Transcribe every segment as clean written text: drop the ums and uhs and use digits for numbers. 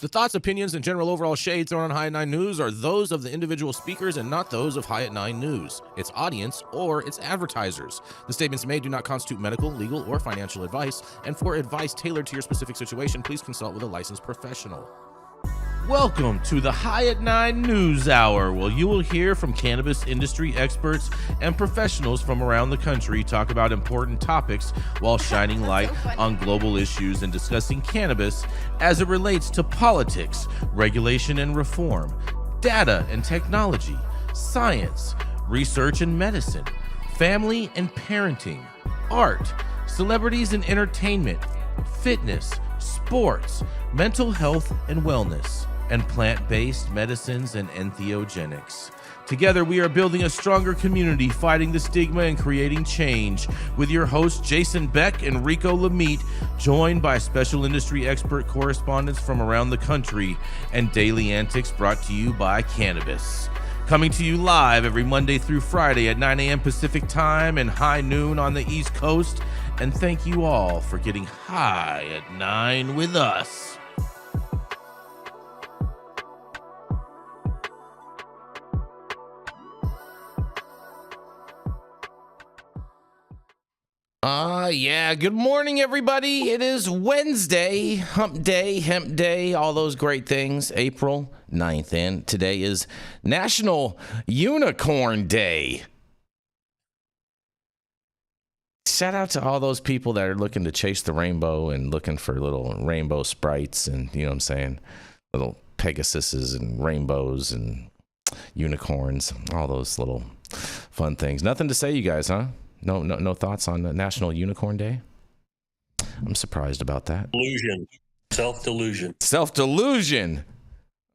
The thoughts, opinions, and general overall shades thrown on High at 9 News are those of the individual speakers and not those of High at 9 News, its audience, or its advertisers. The statements made do not constitute medical, legal, or financial advice, and for advice tailored to your specific situation, please consult with a licensed professional. Welcome to the High at 9 News Hour, where you will hear from cannabis industry experts and professionals from around the country talk about important topics while shining light on global issues and discussing cannabis as it relates to politics, regulation and reform, data and technology, science, research and medicine, family and parenting, art, celebrities and entertainment, fitness, sports, mental health and wellness, and plant-based medicines and entheogenics. Together, we are building a stronger community, fighting the stigma and creating change. With your hosts, Jason Beck and Rico Lamitte, joined by special industry expert correspondents from around the country, and daily antics brought to you by cannabis. Coming to you live every Monday through Friday at 9 a.m. Pacific Time and high noon on the East Coast. And thank you all for getting high at 9 with us. Good morning, everybody. It is Wednesday, hump day, hemp day, all those great things, April 9th, and today is National Unicorn Day. Shout out to all those people that are looking to chase the rainbow and looking for little rainbow sprites and, you know what I'm saying, little Pegasuses and rainbows and unicorns, all those little fun things. Nothing to say, you guys, huh? No thoughts on the National Unicorn Day? I'm surprised about that. Delusion. Self-delusion. Self-delusion.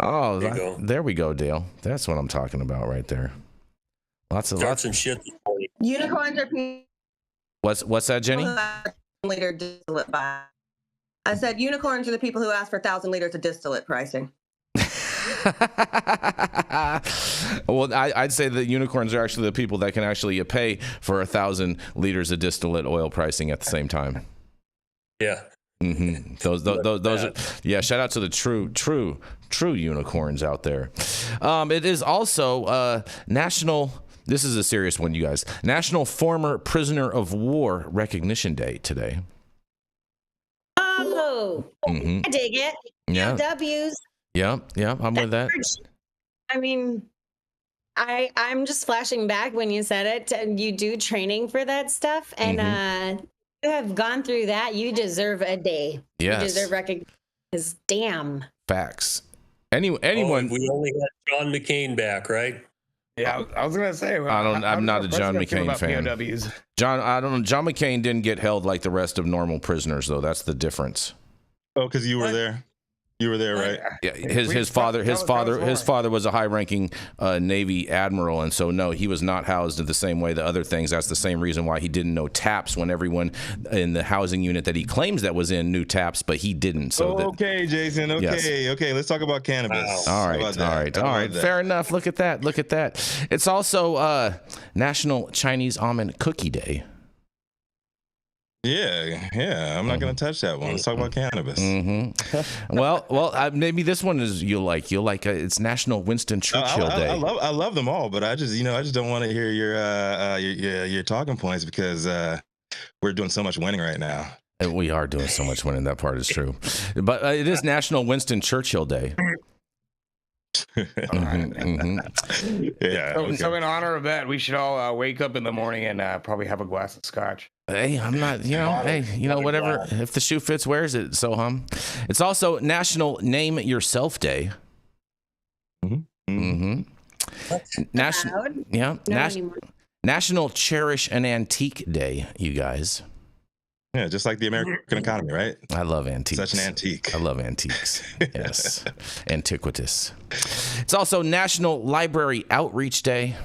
Oh, there we go, Dale. That's what I'm talking about right there. Lots and shit. Unicorns are people. What's that, Jenny? Liter distillate buy. I said unicorns are the people who ask for 1,000 liters of distillate pricing. Well, I'd say that unicorns are actually the people that can actually pay for 1,000 liters of distillate oil pricing at the same time. Yeah. Mm-hmm. Those are, yeah. Shout out to the true unicorns out there. It is also National. This is a serious one, you guys. National Former Prisoner of War Recognition Day today. Oh, I dig it. Yeah. W's. Yeah, I'm with that. I mean, I'm just flashing back when you said it. You do training for that stuff, and you have gone through that. You deserve a day. Yes. You deserve recognition. Damn. Facts. Anyone? We only got John McCain back, right? Yeah, I was gonna say. I'm not a John McCain fan. POWs. John McCain didn't get held like the rest of normal prisoners, though. That's the difference. Oh, because you were there. You were there, right? Yeah, his father was a high-ranking Navy admiral, and so no, he was not housed the same way the other things. That's the same reason why he didn't know TAPS when everyone in the housing unit that he claims that was in knew TAPS, but he didn't. So okay, Jason. Okay, yes. Okay. Let's talk about cannabis. All right. Fair enough. Look at that. It's also National Chinese Almond Cookie Day. Yeah. I'm not going to touch that one. Let's talk about cannabis. Well, maybe this one is you'll like. It's National Winston Churchill Day. I love them all, but I just don't want to hear your talking points because we're doing so much winning right now. We are doing so much winning. That part is true, but it is National Winston Churchill Day. Yeah. So in honor of that, we should all wake up in the morning and probably have a glass of scotch. Hey, I'm not, whatever. If the shoe fits, wears it. Sohum. It's also National Name Yourself Day. National Cherish an Antique Day, you guys. Yeah, just like the American economy, right? I love antiques. Such an antique. I love antiques. Yes. Antiquitous. It's also National Library Outreach Day.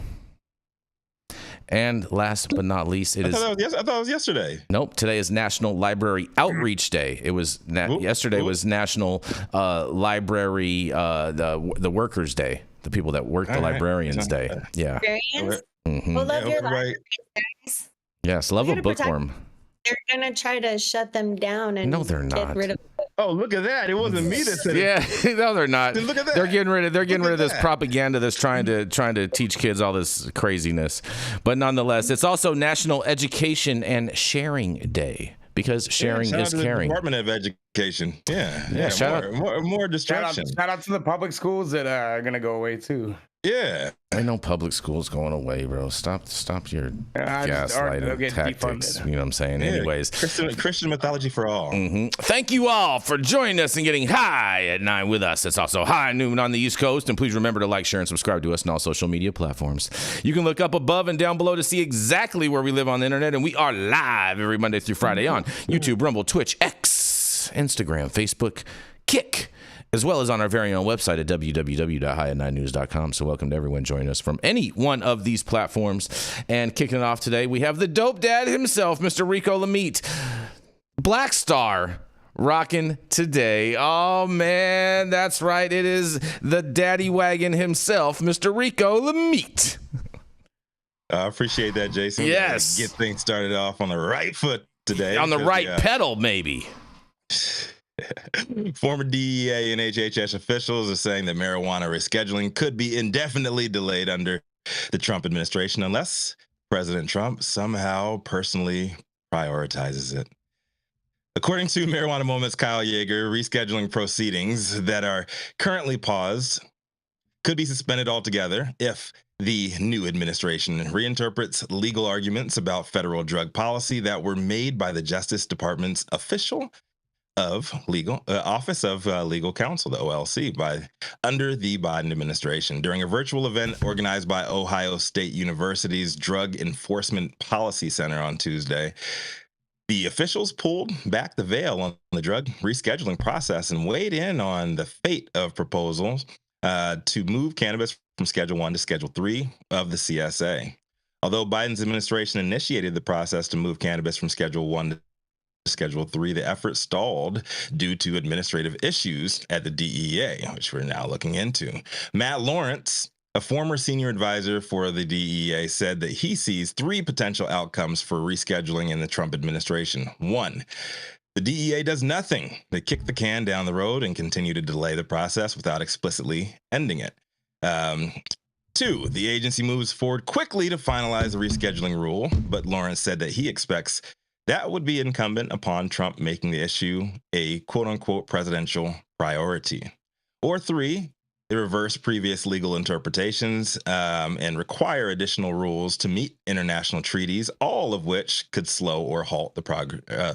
And last but not least, I thought it was yesterday. Nope. Today is National Library Outreach Day. It was yesterday was National Library the Workers Day. The people that work the librarians day. Yeah. Well, love your library, guys. Yes, love a bookworm. They're gonna try to shut them down and no, they're not. Get rid of books. Oh, look at that! It wasn't me that said it. Yeah, no, they're not. Look at that. They're getting rid of this that. propaganda that's trying to teach kids all this craziness. But nonetheless, it's also National Education and Sharing Day. Because sharing shout out is to the caring. Department of Education. Yeah. Shout out. More distraction. Shout out to the public schools that are gonna go away too. Yeah. Ain't no public schools going away, bro. Stop your gaslighting tactics. You know what I'm saying? Yeah. Anyways. Christian mythology for all. Mm-hmm. Thank you all for joining us and getting high at 9 with us. It's also high at noon on the East Coast. And please remember to like, share, and subscribe to us on all social media platforms. You can look up above and down below to see exactly where we live on the internet. And we are live every Monday through Friday on YouTube, Rumble, Twitch, X, Instagram, Facebook, Kick, as well as on our very own website at www.highat9news.com. So welcome to everyone joining us from any one of these platforms. And kicking it off today, we have the dope dad himself, Mr. Rico Lamitte. Black Star rocking today. Oh, man, that's right. It is the daddy wagon himself, Mr. Rico Lamitte. I appreciate that, Jason. Yes. Get things started off on the right foot today. On the right pedal, maybe. Former DEA and HHS officials are saying that marijuana rescheduling could be indefinitely delayed under the Trump administration unless President Trump somehow personally prioritizes it. According to Marijuana Moment's Kyle Yeager, rescheduling proceedings that are currently paused could be suspended altogether if the new administration reinterprets legal arguments about federal drug policy that were made by the Justice Department's Office of Legal Counsel, the OLC, under the Biden administration. During a virtual event organized by Ohio State University's Drug Enforcement Policy Center on Tuesday, the officials pulled back the veil on the drug rescheduling process and weighed in on the fate of proposals to move cannabis from Schedule 1 to Schedule 3 of the CSA. Although Biden's administration initiated the process to move cannabis from Schedule 1 to Schedule 3, the effort stalled due to administrative issues at the DEA, which we're now looking into. Matt Lawrence, a former senior advisor for the DEA, said that he sees 3 potential outcomes for rescheduling in the Trump administration. 1, the DEA does nothing. They kick the can down the road and continue to delay the process without explicitly ending it. 2, the agency moves forward quickly to finalize the rescheduling rule, but Lawrence said that he expects that would be incumbent upon Trump making the issue a quote-unquote presidential priority. Or 3, they reverse previous legal interpretations and require additional rules to meet international treaties, all of which could slow or halt the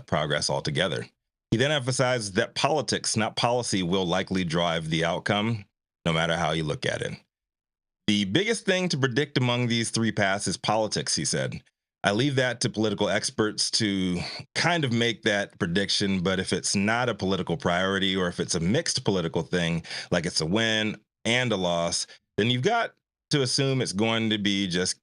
progress altogether. He then emphasized that politics, not policy, will likely drive the outcome, no matter how you look at it. The biggest thing to predict among these 3 paths is politics, he said. I leave that to political experts to kind of make that prediction, but if it's not a political priority or if it's a mixed political thing, like it's a win and a loss, then you've got to assume it's going to be just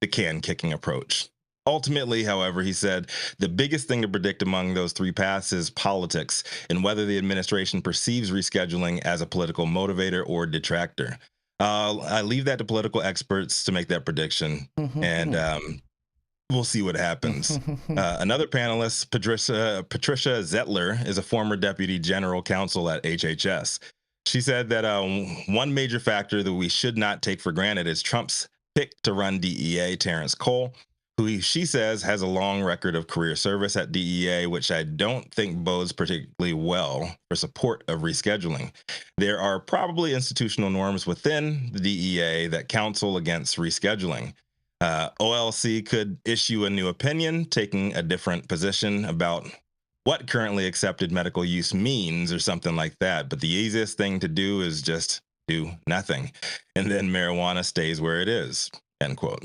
the can-kicking approach. Ultimately, however, he said, the biggest thing to predict among those 3 paths is politics and whether the administration perceives rescheduling as a political motivator or detractor. I leave that to political experts to make that prediction, and we'll see what happens. Another panelist, Patricia Zettler, is a former deputy general counsel at HHS. She said that one major factor that we should not take for granted is Trump's pick to run DEA, Terrence Cole, who she says has a long record of career service at DEA, which I don't think bodes particularly well for support of rescheduling. There are probably institutional norms within the DEA that counsel against rescheduling. OLC could issue a new opinion, taking a different position about what currently accepted medical use means or something like that. But the easiest thing to do is just do nothing. And then marijuana stays where it is, end quote.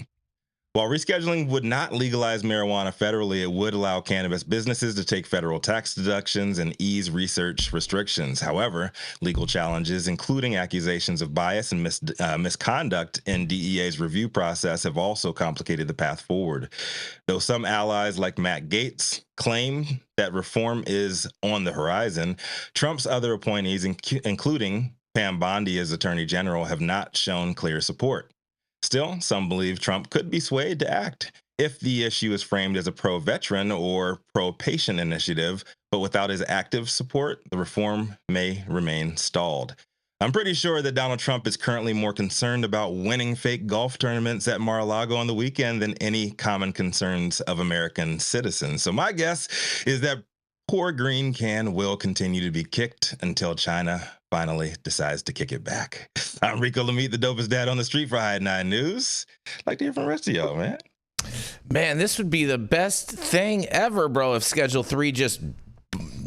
While rescheduling would not legalize marijuana federally, it would allow cannabis businesses to take federal tax deductions and ease research restrictions. However, legal challenges, including accusations of bias and misconduct in DEA's review process, have also complicated the path forward. Though some allies like Matt Gaetz claim that reform is on the horizon, Trump's other appointees, including Pam Bondi as Attorney General, have not shown clear support. Still, some believe Trump could be swayed to act If the issue is framed as a pro-veteran or pro-patient initiative, but without his active support, the reform may remain stalled. I'm pretty sure that Donald Trump is currently more concerned about winning fake golf tournaments at Mar-a-Lago on the weekend than any common concerns of American citizens. So my guess is that poor green can will continue to be kicked until China finally decides to kick it back. I'm Rico Lamitte, the dopest dad on the street for High 9 News. I'd like to hear from the rest of y'all, man. Man, this would be the best thing ever, bro, if Schedule 3 just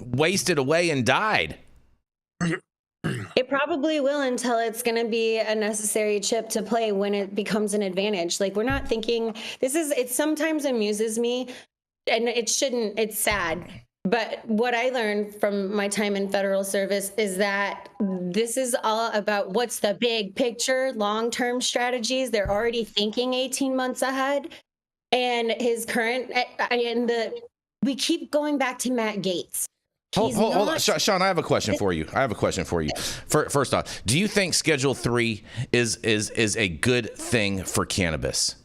wasted away and died. It probably will until it's going to be a necessary chip to play when it becomes an advantage. Like, we're not thinking it sometimes amuses me, and it shouldn't, it's sad. But what I learned from my time in federal service is that this is all about what's the big picture, long-term strategies. They're already thinking 18 months ahead. And his current, we keep going back to Matt Gaetz. Hold on. Shaun, I have a question for you. First off, do you think Schedule 3 is a good thing for cannabis?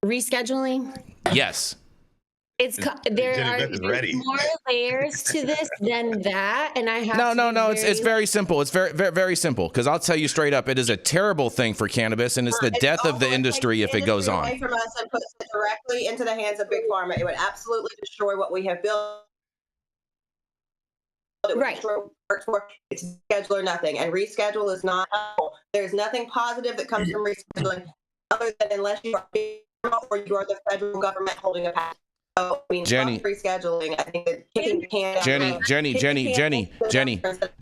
Rescheduling? Yes. There are more layers to this than that, and I have no. It's very simple. It's very, very, very simple. Because I'll tell you straight up, it is a terrible thing for cannabis, and it's the death of the industry if it goes on. Away from us and puts it directly into the hands of big pharma. It would absolutely destroy what we have built. Right. It's schedule or nothing, and reschedule is not helpful. There's nothing positive that comes from rescheduling, other than unless you are or you are the federal government holding a patent. So, I mean, Jenny, rescheduling. I think that kicking the can.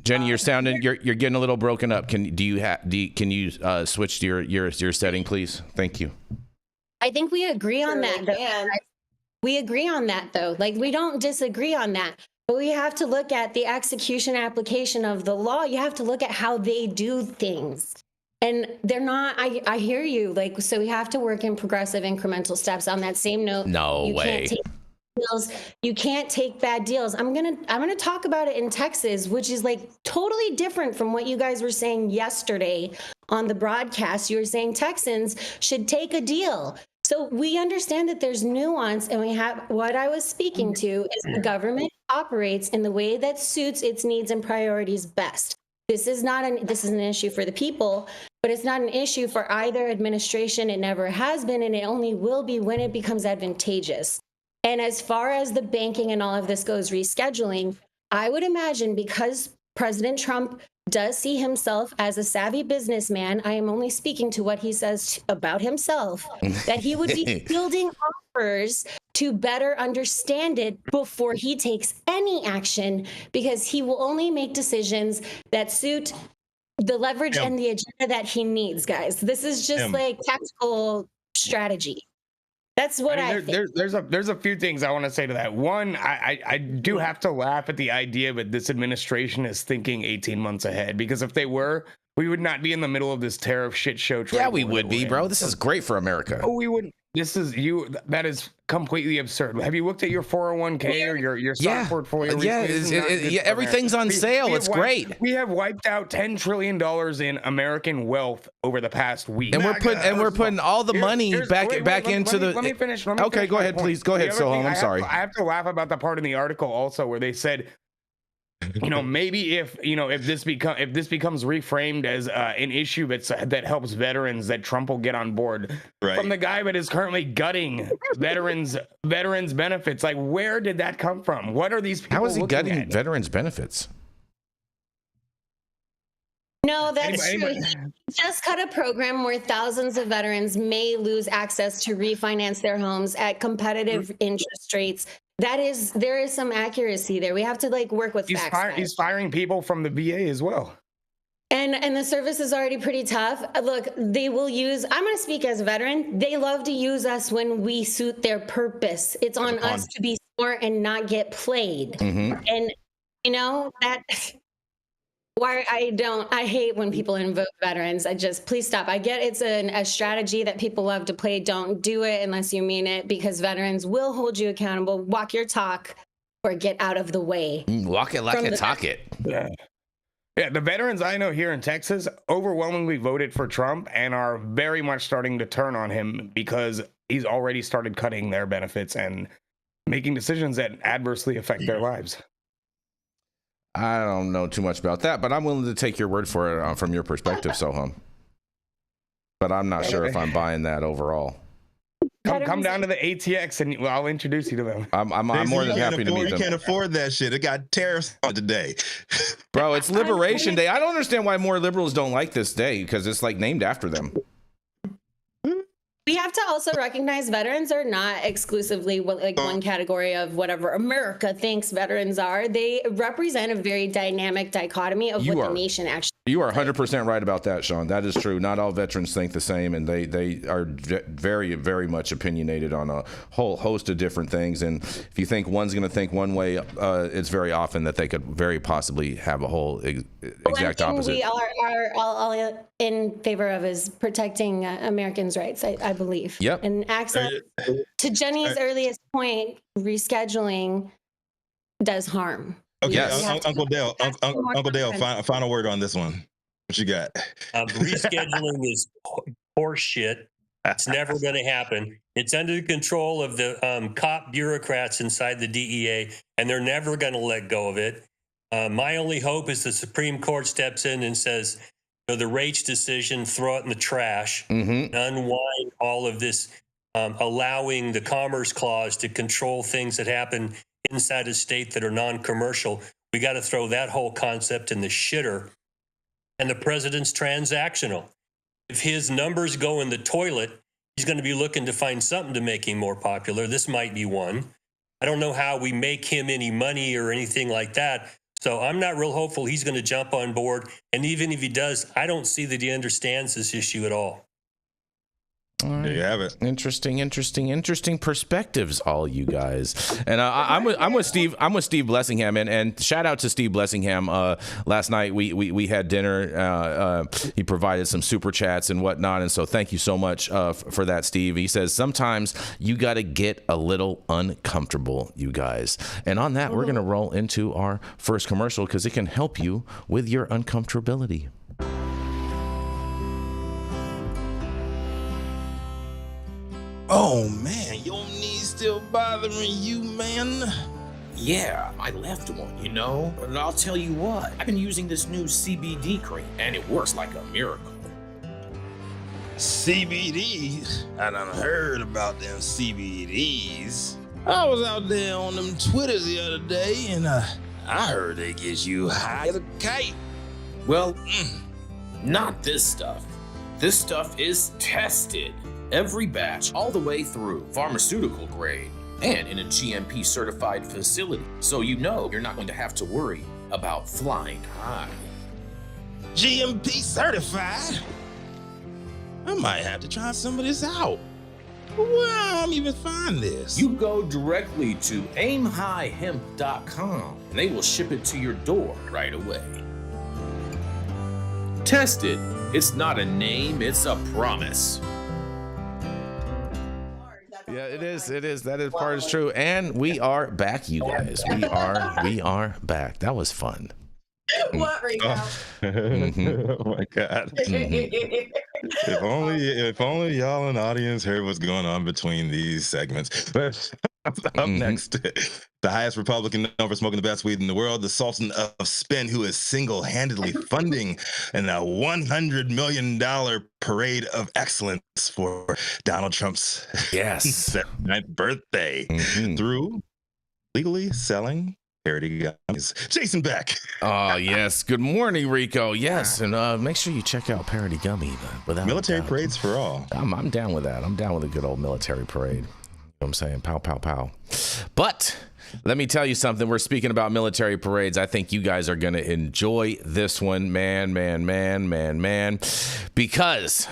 Jenny, you're sounding. You're getting a little broken up. Can you switch to your setting, please? Thank you. I think we agree on that. We agree on that, though. Like, we don't disagree on that. But we have to look at the execution application of the law. You have to look at how they do things. And they're not, I hear you. Like, so we have to work in progressive incremental steps. On that same note, no way. Can't take deals. You can't take bad deals. I'm gonna talk about it in Texas, which is like totally different from what you guys were saying yesterday on the broadcast. You were saying Texans should take a deal. So we understand that there's nuance, and we have, what I was speaking to is the government operates in the way that suits its needs and priorities best. This is an issue for the people, but it's not an issue for either administration. It never has been, and it only will be when it becomes advantageous. And as far as the banking and all of this goes, rescheduling, I would imagine, because President Trump does see himself as a savvy businessman, I am only speaking to what he says about himself, that he would be fielding offers to better understand it before he takes any action, because he will only make decisions that suit the leverage and the agenda that he needs, guys. This is just like tactical strategy. That's what I think. There's a few things I want to say to that. One, I do have to laugh at the idea that this administration is thinking 18 months ahead, because if they were, we would not be in the middle of this tariff shit show. Yeah, we would be, bro. This is great for America. Oh, we wouldn't. That is completely absurd. Have you looked at your 401k or your stock portfolio? Yeah, everything's on sale. It's great. We have wiped out $10 trillion in American wealth over the past week. And we're putting all the money back into the. Let me finish. Okay, go ahead, please. Go ahead, Sohum. I'm sorry. I have to laugh about the part in the article also where they said, maybe if this becomes reframed as an issue that helps veterans, that Trump will get on board. Right. From the guy that is currently gutting veterans benefits. Like, where did that come from? What are these people? How is he gutting veterans benefits? No, that's true. He just cut a program where thousands of veterans may lose access to refinance their homes at competitive interest rates. There is some accuracy there. We have to work with facts. He's firing people from the VA as well. And the service is already pretty tough. Look, they will use, I'm going to speak as a veteran. They love to use us when we suit their purpose. It's on us to be smart and not get played. Mm-hmm. And I hate when people invoke veterans. Please stop. I get it's a strategy that people love to play. Don't do it unless you mean it, because veterans will hold you accountable. Walk your talk or get out of the way. Walk it like it, talk it. Yeah, the veterans I know here in Texas overwhelmingly voted for Trump and are very much starting to turn on him, because he's already started cutting their benefits and making decisions that adversely affect their lives. I don't know too much about that, but I'm willing to take your word for it from your perspective, Sohum. But I'm not sure if I'm buying that overall. Come down to the ATX and I'll introduce you to them. I'm more than happy to meet them. You can't afford that shit. It got tariffs on today. Bro, it's Liberation Day. I don't understand why more liberals don't like this day, because it's like named after them. We have to also recognize veterans are not exclusively one category of whatever America thinks veterans are. They represent a very dynamic dichotomy of what the nation actually. You are 100% right about that, Shaun. That is true. Not all veterans think the same, and they are very, very much opinionated on a whole host of different things. And if you think one's going to think one way, it's very often that they could very possibly have a whole exact opposite. We are all in favor of is protecting Americans' rights, I believe. Yep. And access to Jenny's earliest point, rescheduling does harm. Okay, yes. Uncle Dale, final word on this one. What you got? Rescheduling is horse shit. It's never going to happen. It's under the control of the cop bureaucrats inside the DEA, and they're never going to let go of it. My only hope is the Supreme Court steps in and says, the Raich decision, throw it in the trash, unwind all of this, allowing the Commerce Clause to control things that happen inside a state that are non-commercial. We got to throw that whole concept in the shitter. And the president's transactional. If his numbers go in the toilet, he's going to be looking to find something to make him more popular. This might be one. I don't know how we make him any money or anything like that. So I'm not real hopeful he's going to jump on board. And even if he does, I don't see that he understands this issue at all. All right. There you have it. Interesting perspectives, all you guys. And I'm with Steve. I'm with Steve Blessingham, and shout out to Steve Blessingham. Last night we had dinner. He provided some super chats and whatnot, and so thank you so much for that, Steve. He says sometimes you got to get a little uncomfortable, you guys. And on that, we're gonna roll into our first commercial because it can help you with your uncomfortability. Oh man, your knees still bothering you, man? Yeah, my left one, you know? But I'll tell you what, I've been using this new CBD cream, and it works like a miracle. CBDs? I done heard about them CBDs. I was out there on them Twitters the other day, and I heard they get you high as a kite. Well, not this stuff. This stuff is tested. Every batch, all the way through, pharmaceutical grade, and in a GMP certified facility. So you know you're not going to have to worry about flying high. GMP certified? I might have to try some of this out. Where I'm even find this? You go directly to aimhighhemp.com and they will ship it to your door right away. Tested. It's not a name, it's a promise. Yeah, it is. That is part is true. And we are back, you guys. We are back. That was fun. What, Rico? Oh my God. If only y'all in the audience heard what's going on between these segments. But up next, the highest Republican known for smoking the best weed in the world, the Sultan of Spin, who is single-handedly funding a $100 million parade of excellence for Donald Trump's 79th birthday through legally selling parody gummies. Jason Beck. Oh, yes. Good morning, Rico. Yes, and make sure you check out Parody Gummy. Military parades for all. I'm down with that. I'm down with a good old military parade. You know what I'm saying? Pow, pow, pow. But let me tell you something. We're speaking about military parades. I think you guys are going to enjoy this one, man, because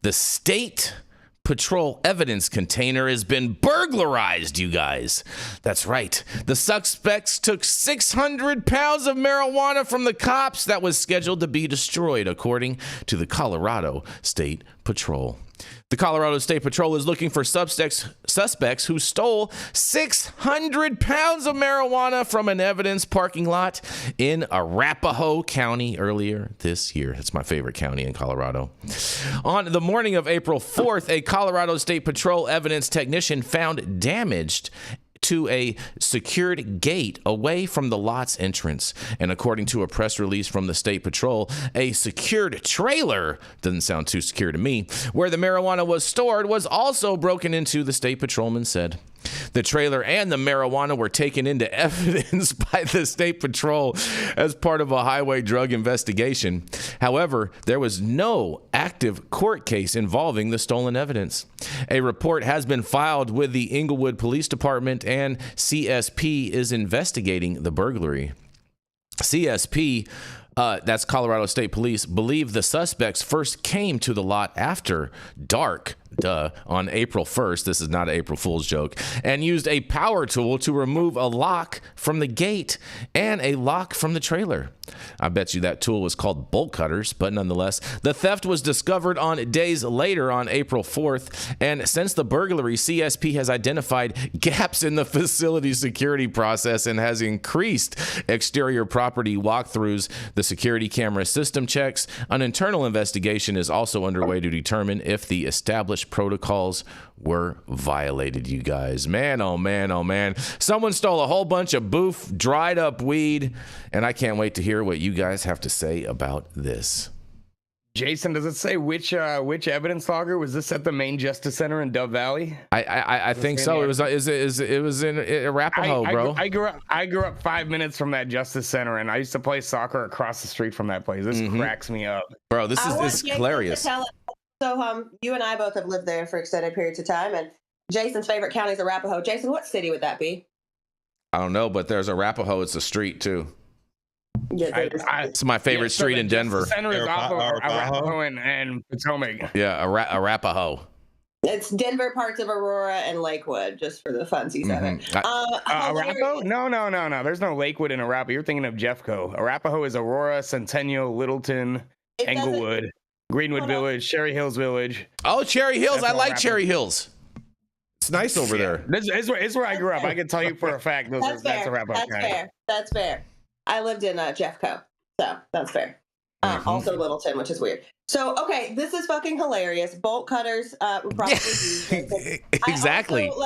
the state patrol evidence container has been burglarized, you guys. That's right. The suspects took 600 pounds of marijuana from the cops that was scheduled to be destroyed, according to the Colorado State Patrol. The Colorado State Patrol is looking for suspects who stole 600 pounds of marijuana from an evidence parking lot in Arapahoe County earlier this year. That's my favorite county in Colorado. On the morning of April 4th, a Colorado State Patrol evidence technician found damaged to a secured gate away from the lot's entrance. And according to a press release from the State Patrol, a secured trailer, doesn't sound too secure to me, where the marijuana was stored was also broken into, the State Patrolman said. The trailer and the marijuana were taken into evidence by the State Patrol as part of a highway drug investigation. However, there was no active court case involving the stolen evidence. A report has been filed with the Inglewood Police Department, and CSP is investigating the burglary. CSP, that's Colorado State Police, believe the suspects first came to the lot after dark, on April 1st. This is not an April Fool's joke. And used a power tool to remove a lock from the gate and a lock from the trailer. I bet you that tool was called bolt cutters, but nonetheless, the theft was discovered on days later on April 4th. And since the burglary, CSP has identified gaps in the facility security process and has increased exterior property walkthroughs, the security camera system checks. An internal investigation is also underway to determine if the established protocols were violated, you guys. Man, oh man, oh man. Someone stole a whole bunch of boof, dried up weed, and I can't wait to hear what you guys have to say about this. Jason, does it say which evidence logger? Was this at the main Justice Center in Dove Valley? I think so. It was in Arapahoe, bro. I grew up 5 minutes from that Justice Center, and I used to play soccer across the street from that place. This cracks me up, bro. This is hilarious. So, you and I both have lived there for extended periods of time, and Jason's favorite county is Arapahoe. Jason, what city would that be? I don't know, but there's Arapahoe. It's a street too. Yeah, it's my favorite street in Denver. The center is off of Arapahoe and Potomac. Yeah, Arapahoe. It's Denver, parts of Aurora, and Lakewood, just for the funsies of it. Arapahoe? No. There's no Lakewood in Arapahoe. You're thinking of Jeffco. Arapahoe is Aurora, Centennial, Littleton, Englewood, Greenwood Village, Cherry Hills Village. Oh, Cherry Hills. I like Cherry Hills. It's nice over there. This is where I grew up. I can tell you for a fact that's Arapahoe County. That's fair. I lived in Jeffco, so that's fair. Also Littleton, which is weird. So, okay, this is fucking hilarious. Bolt cutters, probably exactly. I also,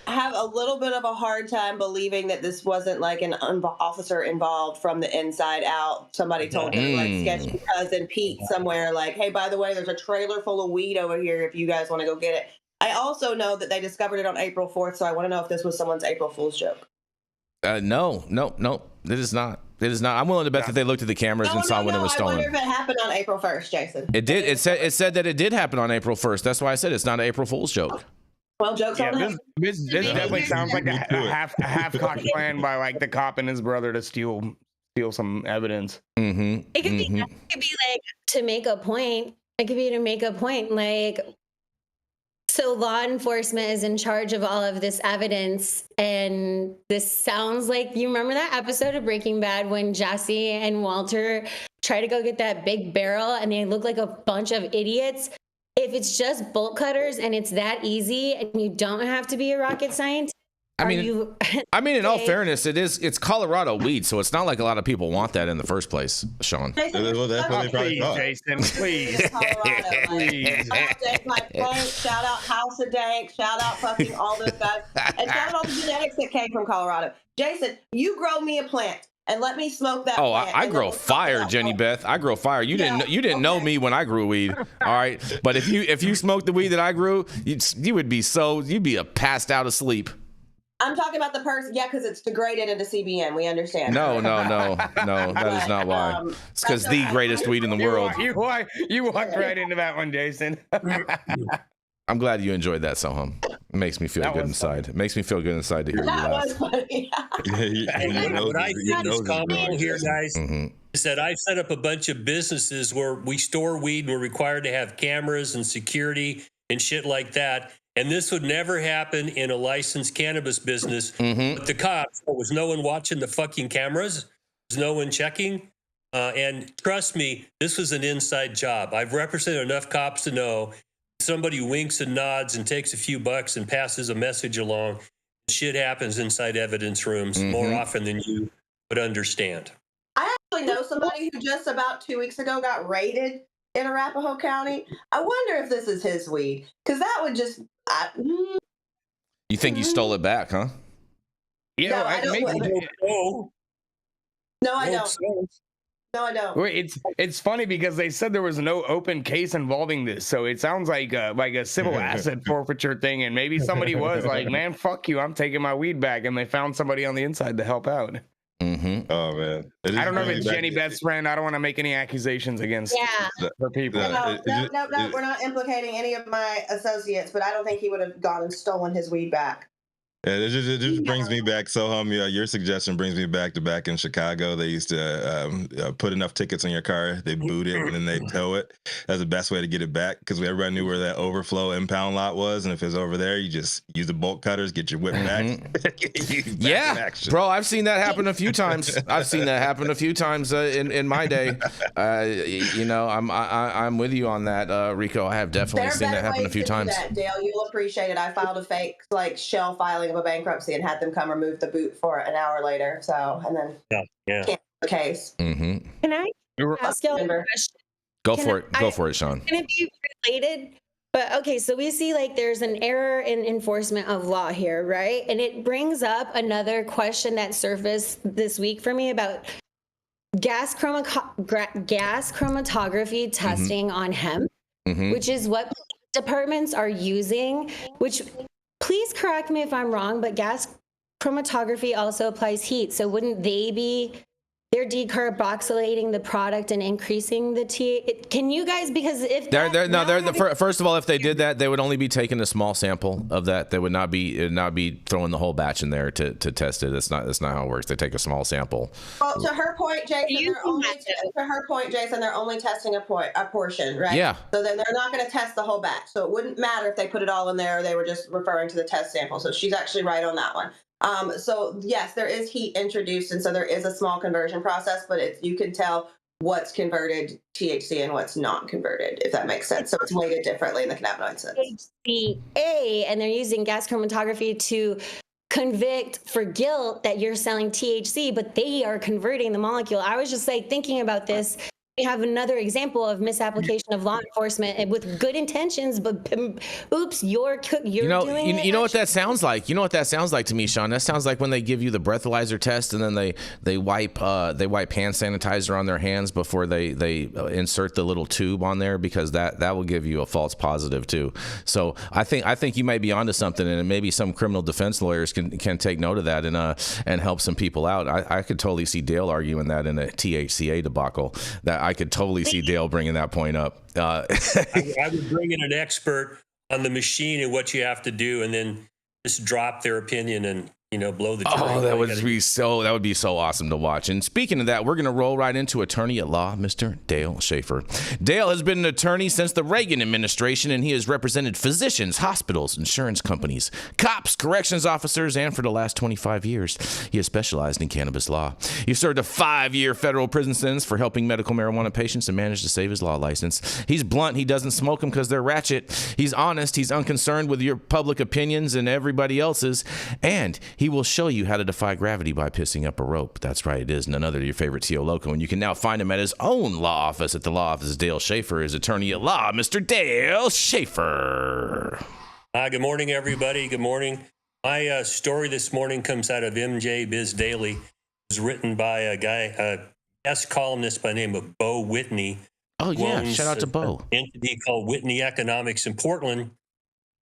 have a little bit of a hard time believing that this wasn't like an officer involved from the inside out. Somebody told their sketchy cousin Pete somewhere, like, hey, by the way, there's a trailer full of weed over here if you guys want to go get it. I also know that they discovered it on April 4th, so I want to know if this was someone's April Fool's joke. No. It is not. It is not. I'm willing to bet that they looked at the cameras and saw when it was stolen. I wonder if it happened on April 1st, Jason. It did. It said that it did happen on April 1st. That's why I said it's not an April Fool's joke. Well, jokes on him. This definitely sounds like a half-cocked plan by like the cop and his brother to steal some evidence. It could be like to make a point. It could be to make a point, like. So law enforcement is in charge of all of this evidence, and this sounds like, you remember that episode of Breaking Bad when Jesse and Walter try to go get that big barrel and they look like a bunch of idiots? If it's just bolt cutters and it's that easy and you don't have to be a rocket scientist, I mean, in all fairness, it's Colorado weed, so it's not like a lot of people want that in the first place, Shaun. Jason, please. Shout out House of Dank. Shout out fucking all those guys. And shout out all the genetics that came from Colorado. Jason, you grow me a plant and let me smoke that plant. I grow fire, Jenny Beth. I grow fire. You didn't know me when I grew weed. All right. But if you smoked the weed that I grew, you'd be passed out asleep. I'm talking about the person, because it's degraded into CBN. We understand. No, that is not why. It's because the greatest weed in the world. You walked right into that one, Jason. I'm glad you enjoyed that, Sohum. It makes me feel good inside. It makes me feel good inside to hear you laugh. Was funny. What I think is common here, guys, is that I've set up a bunch of businesses where we store weed and we're required to have cameras and security and shit like that. And this would never happen in a licensed cannabis business. But the cops, there was no one watching the fucking cameras. There's no one checking. And trust me, this was an inside job. I've represented enough cops to know somebody winks and nods and takes a few bucks and passes a message along. Shit happens inside evidence rooms more often than you would understand. I actually know somebody who just about 2 weeks ago got raided in Arapahoe County. I wonder if this is his weed, because that would just. You think you stole it back, huh? Yeah, No, I don't. No, I don't. No, I don't. It's funny because they said there was no open case involving this, so it sounds like a civil asset forfeiture thing, and maybe somebody was like, "Man, fuck you, I'm taking my weed back," and they found somebody on the inside to help out. Oh man, I don't know if it's Jenny Beth's friend. I don't want to make any accusations against her people. No, we're not implicating any of my associates, but I don't think he would have gone and stolen his weed back. Yeah, it just brings me back. Sohum, your suggestion brings me back to back in Chicago. They used to put enough tickets in your car, they boot it, and then they tow it. That's the best way to get it back, because everybody knew where that overflow impound lot was, and if it's over there, you just use the bolt cutters, get your whip back. Yeah, bro, I've seen that happen a few times. In my day. I'm with you on that, Rico. I have definitely seen that happen a few times. Dale, you'll appreciate it. I filed a fake shell filing of a bankruptcy and had them come remove the boot for it an hour later. So, and then canceled the case. Can I ask y'all a question? Go for it, Shaun. Can it be related? But okay, so we see there's an error in enforcement of law here, right? And it brings up another question that surfaced this week for me about gas chromatography testing on hemp, which is what departments are using, which, please correct me if I'm wrong, but gas chromatography also applies heat. So wouldn't they're decarboxylating the product and increasing the can you guys, because if first of all, if they did that, they would only be taking a small sample of that. They would not be throwing the whole batch in there to test it. That's not how it works. They take a small sample. Well, to her point, Jason, they're only testing a portion, right? Yeah. So then they're not going to test the whole batch. So it wouldn't matter if they put it all in there or they were just referring to the test sample. So she's actually right on that one. So yes, there is heat introduced, and so there is a small conversion process, but you can tell what's converted THC and what's not converted, if that makes sense. So it's weighted differently in the cannabinoid sense. HCA, and they're using gas chromatography to convict for guilt that you're selling THC, but they are converting the molecule. I was just thinking about this. We have another example of misapplication of law enforcement with good intentions, but oops, you're doing it. You know what that sounds like? You know what that sounds like to me, Shaun? That sounds like when they give you the breathalyzer test and then they wipe hand sanitizer on their hands before they insert the little tube on there, because that will give you a false positive too. So I think you might be onto something, and maybe some criminal defense lawyers can take note of that and help some people out. I could totally see Dale arguing that in a THCA debacle. That I could totally see Dale bringing that point up. I would bring in an expert on the machine and what you have to do, and then just drop their opinion and blow the jury. Oh, that would be so awesome to watch. And speaking of that, we're going to roll right into attorney at law, Mr. Dale Schafer. Dale has been an attorney since the Reagan administration, and he has represented physicians, hospitals, insurance companies, cops, corrections officers, and for the last 25 years, he has specialized in cannabis law. He served a 5-year federal prison sentence for helping medical marijuana patients and managed to save his law license. He's blunt. He doesn't smoke them because they're ratchet. He's honest. He's unconcerned with your public opinions and everybody else's, and he will show you how to defy gravity by pissing up a rope. That's right, it is none other than your favorite Tio Loco, and you can now find him at his own law office at the law office of Dale Schafer, his attorney at law, Mr. Dale Schafer. Good morning, everybody. Good morning. My story this morning comes out of MJ Biz Daily. It was written by a guy, a guest columnist by the name of Bo Whitney. Oh, yeah. Shout out to Bo. An entity called Whitney Economics in Portland.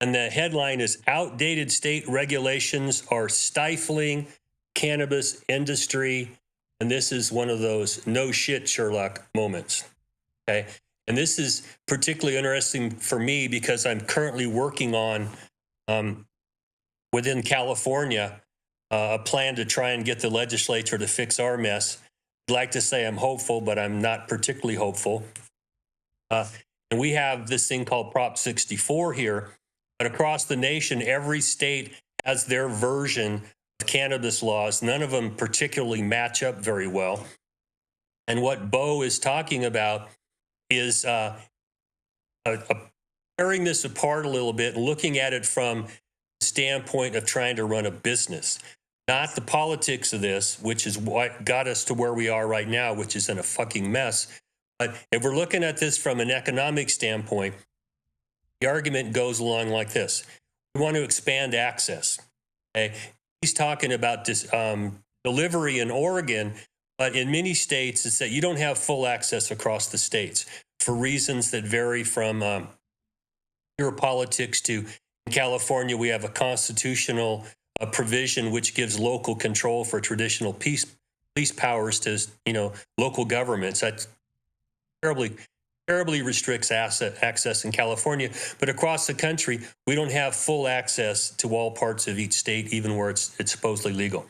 And the headline is Outdated State Regulations Are Stifling Cannabis Industry. And this is one of those no shit Sherlock moments. Okay. And this is particularly interesting for me because I'm currently working on, within California, a plan to try and get the legislature to fix our mess. I'd like to say I'm hopeful, but I'm not particularly hopeful. And we have this thing called Prop 64 here. But across the nation, every state has their version of cannabis laws. None of them particularly match up very well. And what Bo is talking about is tearing this apart a little bit and looking at it from the standpoint of trying to run a business, not the politics of this, which is what got us to where we are right now, which is in a fucking mess. But if we're looking at this from an economic standpoint, the argument goes along like this. We want to expand access. Okay? He's talking about this delivery in Oregon, but in many states, it's that you don't have full access across the states for reasons that vary from pure politics to, in California, we have a constitutional provision which gives local control for traditional police powers to, local governments. That terribly restricts access in California. But across the country, we don't have full access to all parts of each state, even where it's supposedly legal.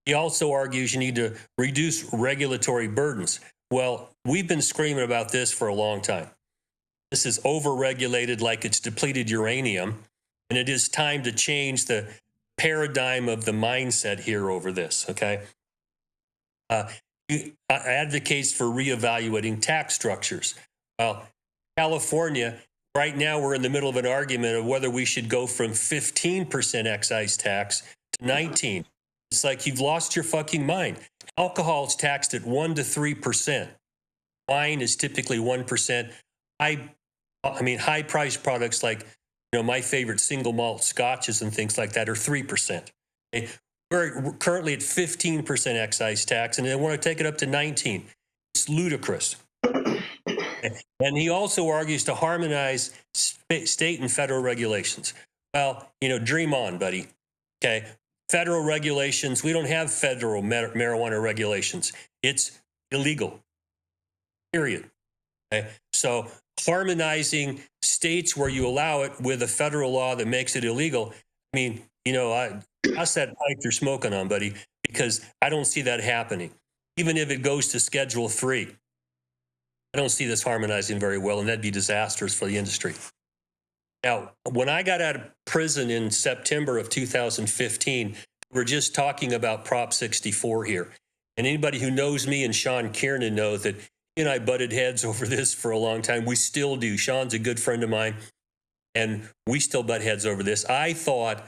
He also argues you need to reduce regulatory burdens. Well, we've been screaming about this for a long time. This is overregulated like it's depleted uranium, and it is time to change the paradigm of the mindset here over this, okay? He advocates for reevaluating tax structures. Well, California, right now we're in the middle of an argument of whether we should go from 15% excise tax to 19%. It's like you've lost your fucking mind. Alcohol is taxed at 1 to 3%. Wine is typically 1%. High-priced products like, my favorite single malt scotches and things like that are 3%. Okay? We're currently at 15% excise tax, and they want to take it up to 19%. It's ludicrous. And he also argues to harmonize state and federal regulations. Well, dream on, buddy. Okay. Federal regulations, we don't have federal marijuana regulations. It's illegal, period. Okay? So harmonizing states where you allow it with a federal law that makes it illegal, that's that pipe you're smoking on, buddy, because I don't see that happening. Even if it goes to Schedule 3, I don't see this harmonizing very well, and that'd be disastrous for the industry. Now, when I got out of prison in September of 2015, we're just talking about Prop 64 here. And anybody who knows me and Sean Kiernan knows that he and I butted heads over this for a long time. We still do. Sean's a good friend of mine, and we still butt heads over this. I thought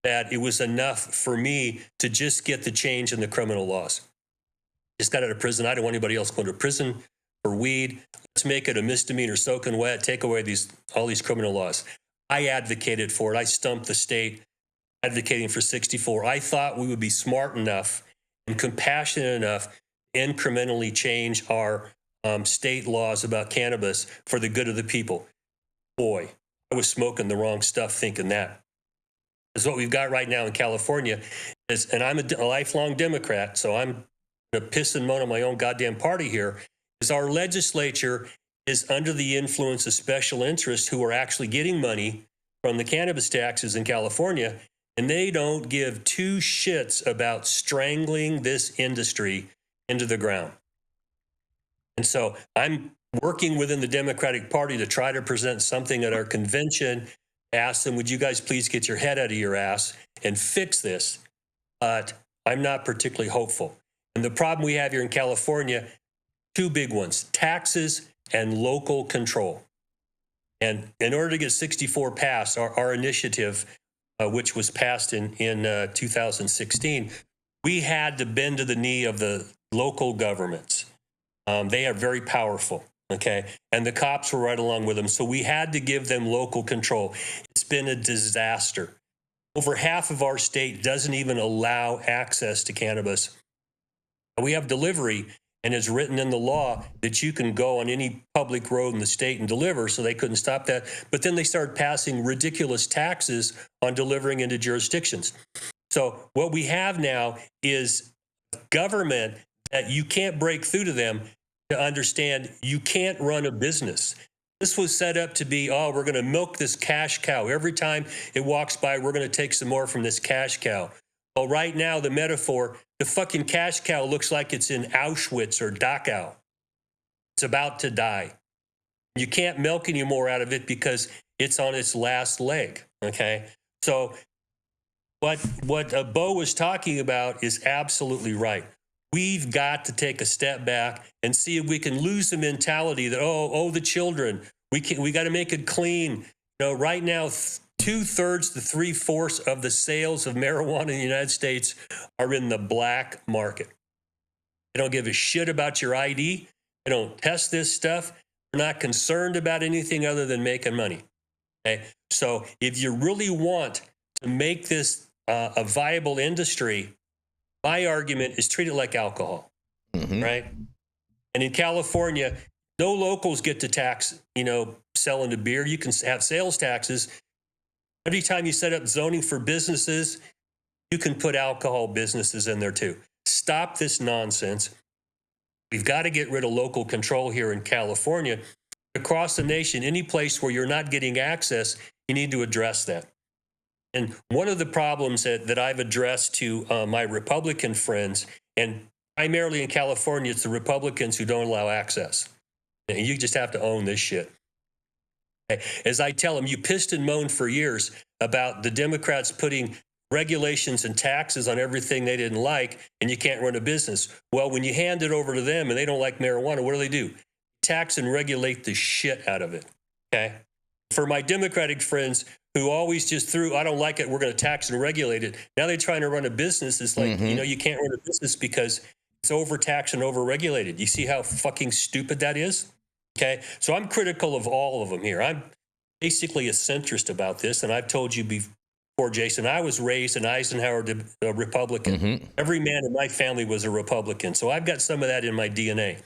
that it was enough for me to just get the change in the criminal laws. Just got out of prison. I don't want anybody else going to prison for weed. Let's make it a misdemeanor soaking wet, take away all these criminal laws. I advocated for it. I stumped the state advocating for 64. I thought we would be smart enough and compassionate enough to incrementally change our state laws about cannabis for the good of the people. Boy, I was smoking the wrong stuff thinking that. Because what we've got right now in California is, and I'm a lifelong Democrat, so I'm going to piss and moan on my own goddamn party here, is our legislature is under the influence of special interests who are actually getting money from the cannabis taxes in California, and they don't give two shits about strangling this industry into the ground. And so I'm working within the Democratic Party to try to present something at our convention, ask them, would you guys please get your head out of your ass and fix this? But I'm not particularly hopeful. And the problem we have here in California, two big ones, taxes and local control. And in order to get 64 passed, our initiative, which was passed in 2016, we had to bend to the knee of the local governments. They are very powerful, okay? And the cops were right along with them. So we had to give them local control. It's been a disaster. Over half of our state doesn't even allow access to cannabis. We have delivery, and it's written in the law that you can go on any public road in the state and deliver, so they couldn't stop that. But then they started passing ridiculous taxes on delivering into jurisdictions. So what we have now is government that you can't break through to them to understand you can't run a business. This was set up to be, we're going to milk this cash cow. Every time it walks by, we're going to take some more from this cash cow. Well, right now, the metaphor, the fucking cash cow looks like it's in Auschwitz or Dachau. It's about to die. You can't milk any more out of it because it's on its last leg, okay? So what Bo was talking about is absolutely right. we've got to take a step back and see if we can lose the mentality that, the children, we got to make it clean. Right now, 2/3 to 3/4 of the sales of marijuana in the United States are in the black market. They don't give a shit about your ID. They don't test this stuff. They're not concerned about anything other than making money. Okay, so if you really want to make this a viable industry, my argument is treat it like alcohol, right? And in California, no locals get to tax, selling the beer. You can have sales taxes. Every time you set up zoning for businesses, you can put alcohol businesses in there too. Stop this nonsense. We've got to get rid of local control here in California. Across the nation, any place where you're not getting access, you need to address that. And one of the problems that I've addressed to my Republican friends, and primarily in California, it's the Republicans who don't allow access. And you just have to own this shit. As I tell them, you pissed and moaned for years about the Democrats putting regulations and taxes on everything they didn't like, and you can't run a business. Well, when you hand it over to them and they don't like marijuana, what do? Tax and regulate the shit out of it, okay? For my Democratic friends who always just threw, I don't like it, we're going to tax and regulate it. Now they're trying to run a business. It's like, you can't run a business because it's overtaxed and overregulated. You see how fucking stupid that is? Okay, so I'm critical of all of them here. I'm basically a centrist about this, and I've told you before, Jason, I was raised an Eisenhower Republican. Every man in my family was a Republican, so I've got some of that in my DNA.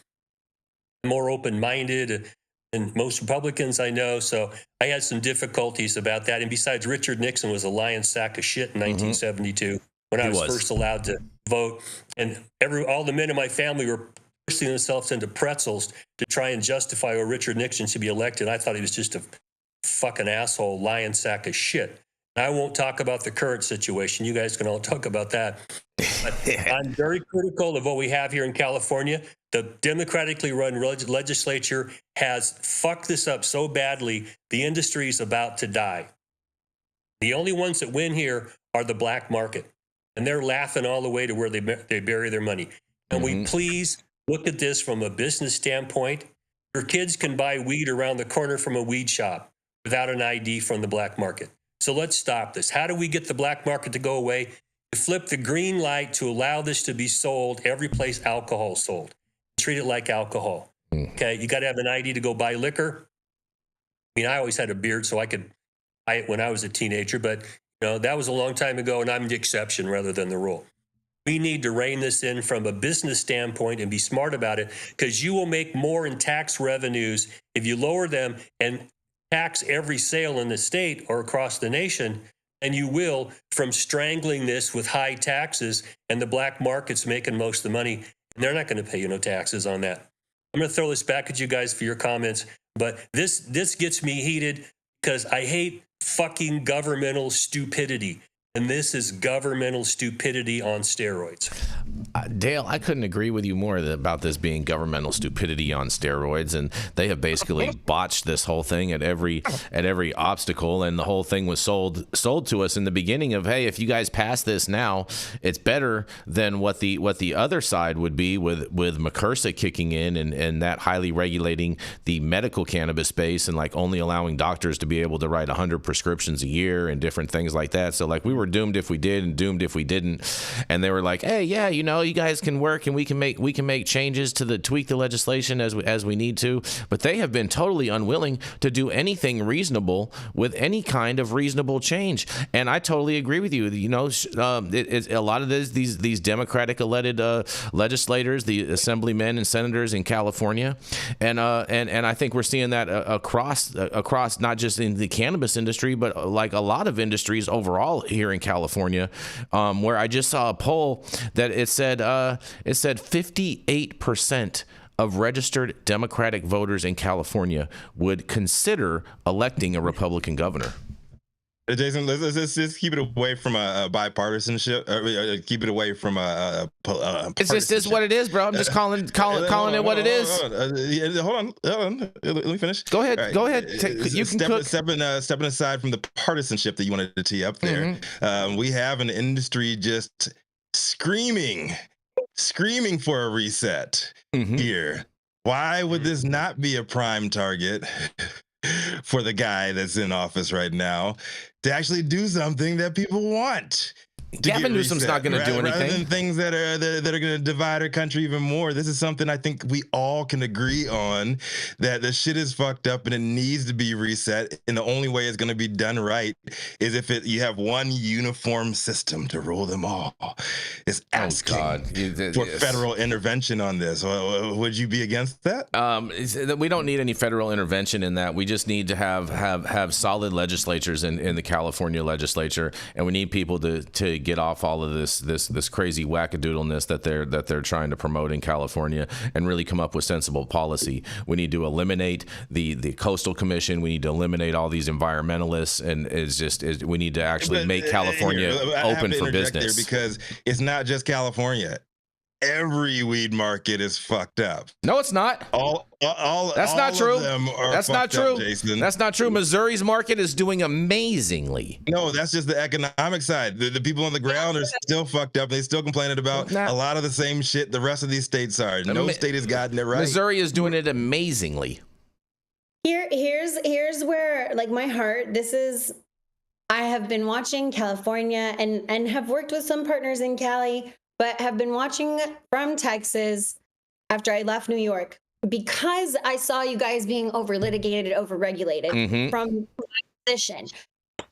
I'm more open-minded than most Republicans I know, so I had some difficulties about that. And besides, Richard Nixon was a lying sack of shit in 1972 when I was first allowed to vote, and all the men in my family were pushing themselves into pretzels to try and justify why Richard Nixon should be elected. I thought he was just a fucking asshole, lying sack of shit. And I won't talk about the current situation. You guys can all talk about that. But I'm very critical of what we have here in California. The democratically run legislature has fucked this up so badly, the industry is about to die. The only ones that win here are the black market. And they're laughing all the way to where they bury their money. And we please look at this from a business standpoint. Your kids can buy weed around the corner from a weed shop without an ID from the black market. So let's stop this. How do we get the black market to go away? You flip the green light to allow this to be sold every place alcohol is sold. Treat it like alcohol. Okay, you got to have an ID to go buy liquor. I mean, I always had a beard, so I could buy it when I was a teenager, but that was a long time ago, and I'm the exception rather than the rule. We need to rein this in from a business standpoint and be smart about it, because you will make more in tax revenues if you lower them and tax every sale in the state or across the nation than you will from strangling this with high taxes and the black market's making most of the money. And they're not going to pay you no taxes on that. I'm going to throw this back at you guys for your comments, but this gets me heated because I hate fucking governmental stupidity. And this is governmental stupidity on steroids. Dale, I couldn't agree with you more about this being governmental stupidity on steroids, and they have basically botched this whole thing at every obstacle. And the whole thing was sold to us in the beginning of, hey, if you guys pass this now, it's better than what the other side would be with McCursa kicking in and that highly regulating the medical cannabis space and like only allowing doctors to be able to write 100 prescriptions a year and different things like that. So like we were doomed if we did and doomed if we didn't. And they were like, hey, yeah, you guys can work and we can make changes to tweak the legislation as we need to. But they have been totally unwilling to do anything reasonable with any kind of reasonable change. And I totally agree with you. It's a lot of these Democratic elected legislators, the assemblymen and senators in California, and I think we're seeing that across not just in the cannabis industry, but like a lot of industries overall here in California, where I just saw a poll that it said 58% of registered Democratic voters in California would consider electing a Republican governor. Jason, let's just keep it away from a bipartisanship. Keep it away from a it's just what it is, bro. I'm just calling it what it is. Hold on. Let me finish. Go ahead. Right. Go ahead. You can stepping aside from the partisanship that you wanted to tee up there. We have an industry just screaming screaming for a reset here. Why would this not be a prime target for the guy that's in office right now to actually do something that people want? Gavin Newsom's not going to do anything. Rather than things that are going to divide our country even more. This is something I think we all can agree on, that the shit is fucked up and it needs to be reset. And the only way it's going to be done right is if you have one uniform system to rule them all. It's asking for federal intervention on this. Would you be against that? We don't need any federal intervention in that. We just need to have solid legislatures in the California legislature, and we need people to get off all of this crazy wackadoodleness that they're trying to promote in California and really come up with sensible policy. We need to eliminate the Coastal Commission. We need to eliminate all these environmentalists, and we need to actually make California open for business. Because it's not just California. Every weed market is fucked up. No, it's not. That's not true. That's not true. Jason. That's not true. Missouri's market is doing amazingly. No, that's just the economic side. The people on the ground are still fucked up. They still complaining about a lot of the same shit the rest of these states are. No state has gotten it right. Missouri is doing it amazingly. Here's where, like, my heart. I have been watching California and have worked with some partners in Cali, but have been watching from Texas after I left New York because I saw you guys being over-litigated, over-regulated from my position.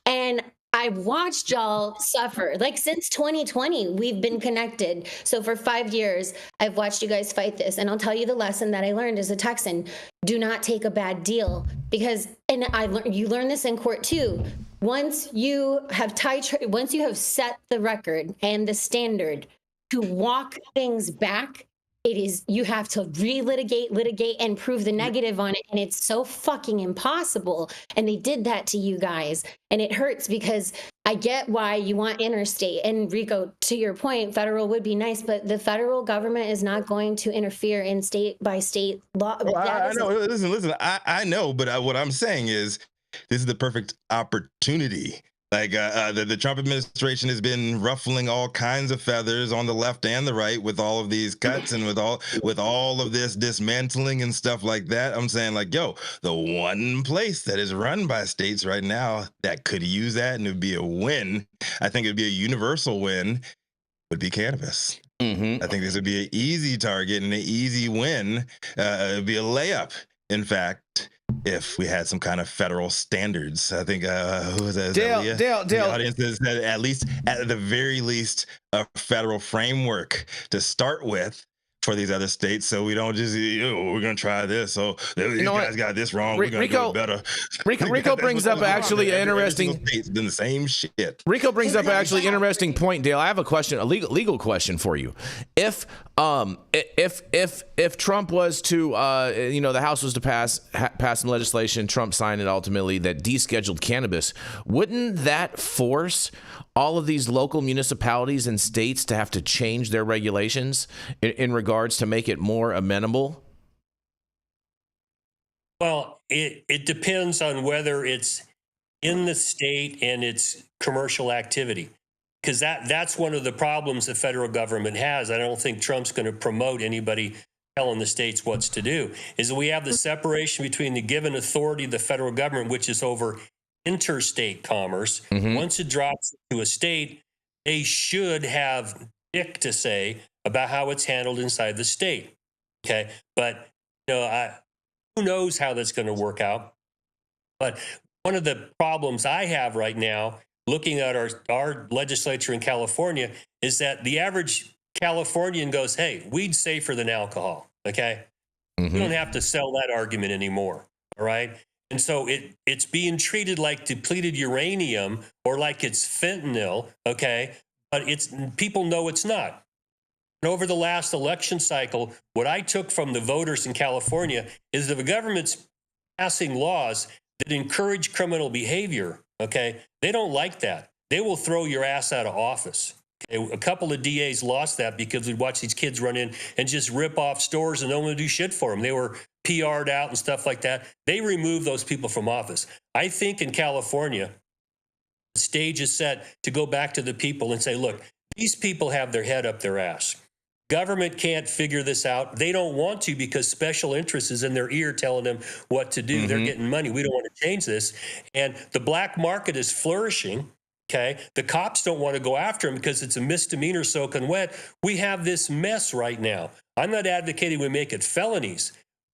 And I've watched y'all suffer. Like, since 2020, we've been connected. So for 5 years, I've watched you guys fight this. And I'll tell you the lesson that I learned as a Texan. Do not take a bad deal. Because, and you learn this in court too, once you have set the record and the standard to walk things back, you have to litigate, and prove the negative on it. And it's so fucking impossible. And they did that to you guys. And it hurts because I get why you want interstate. And Rico, to your point, federal would be nice, but the federal government is not going to interfere in state by state law. Well, I know. Listen, I know. But what I'm saying is this is the perfect opportunity. Like the Trump administration has been ruffling all kinds of feathers on the left and the right with all of these cuts and with all of this dismantling and stuff like that. I'm saying, like, yo, the one place that is run by states right now that could use that and it would be a win, I think it'd be a universal win, would be cannabis. I think this would be an easy target and an easy win. It'd be a layup, in fact, if we had some kind of federal standards. I think who was that? Dale. The audience said at the very least, a federal framework to start with for these other states, so we don't just we're gonna try this. So these guys got this wrong. We're gonna do it better. Rico brings up actually an interesting. It's been the same shit. Rico brings up actually interesting point, Dale. I have a question, a legal question for you. If Trump was to the House was to pass some legislation, Trump signed it ultimately, that descheduled cannabis, wouldn't that force all of these local municipalities and states to have to change their regulations in regards to make it more amenable? Well, it depends on whether it's in the state and it's commercial activity, because that's one of the problems the federal government has. I don't think Trump's going to promote anybody telling the states what's to do. Is that we have the separation between the given authority of the federal government, which is over interstate commerce. Once it drops to a state, they should have dick to say about how it's handled inside the state. Okay, but who knows how that's going to work out? But one of the problems I have right now, looking at our legislature in California, is that the average Californian goes, "Hey, weed's safer than alcohol." Okay, we don't have to sell that argument anymore. All right. And so it's being treated like depleted uranium or like it's fentanyl, okay? But people know it's not. And over the last election cycle, what I took from the voters in California is that the government's passing laws that encourage criminal behavior, okay? They don't like that. They will throw your ass out of office. Okay? A couple of DAs lost that because we'd watch these kids run in and just rip off stores and no one would do shit for them. They were PR'd out and stuff like that. They removed those people from office. I think in California, the stage is set to go back to the people and say, look, these people have their head up their ass. Government can't figure this out. They don't want to because special interest is in their ear telling them what to do. They're getting money. We don't want to change this. And the black market is flourishing. Okay. The cops don't want to go after them because it's a misdemeanor soaking wet. We have this mess right now. I'm not advocating we make it felonies,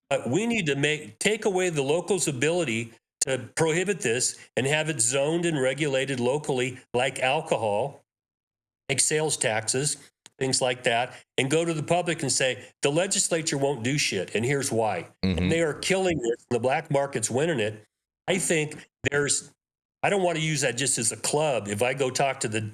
but we need to take away the locals' ability to prohibit this and have it zoned and regulated locally like alcohol, like sales taxes, things like that, and go to the public and say, the legislature won't do shit, and here's why. And they are killing it. The black market's winning it. I think I don't want to use that just as a club. If I go talk to the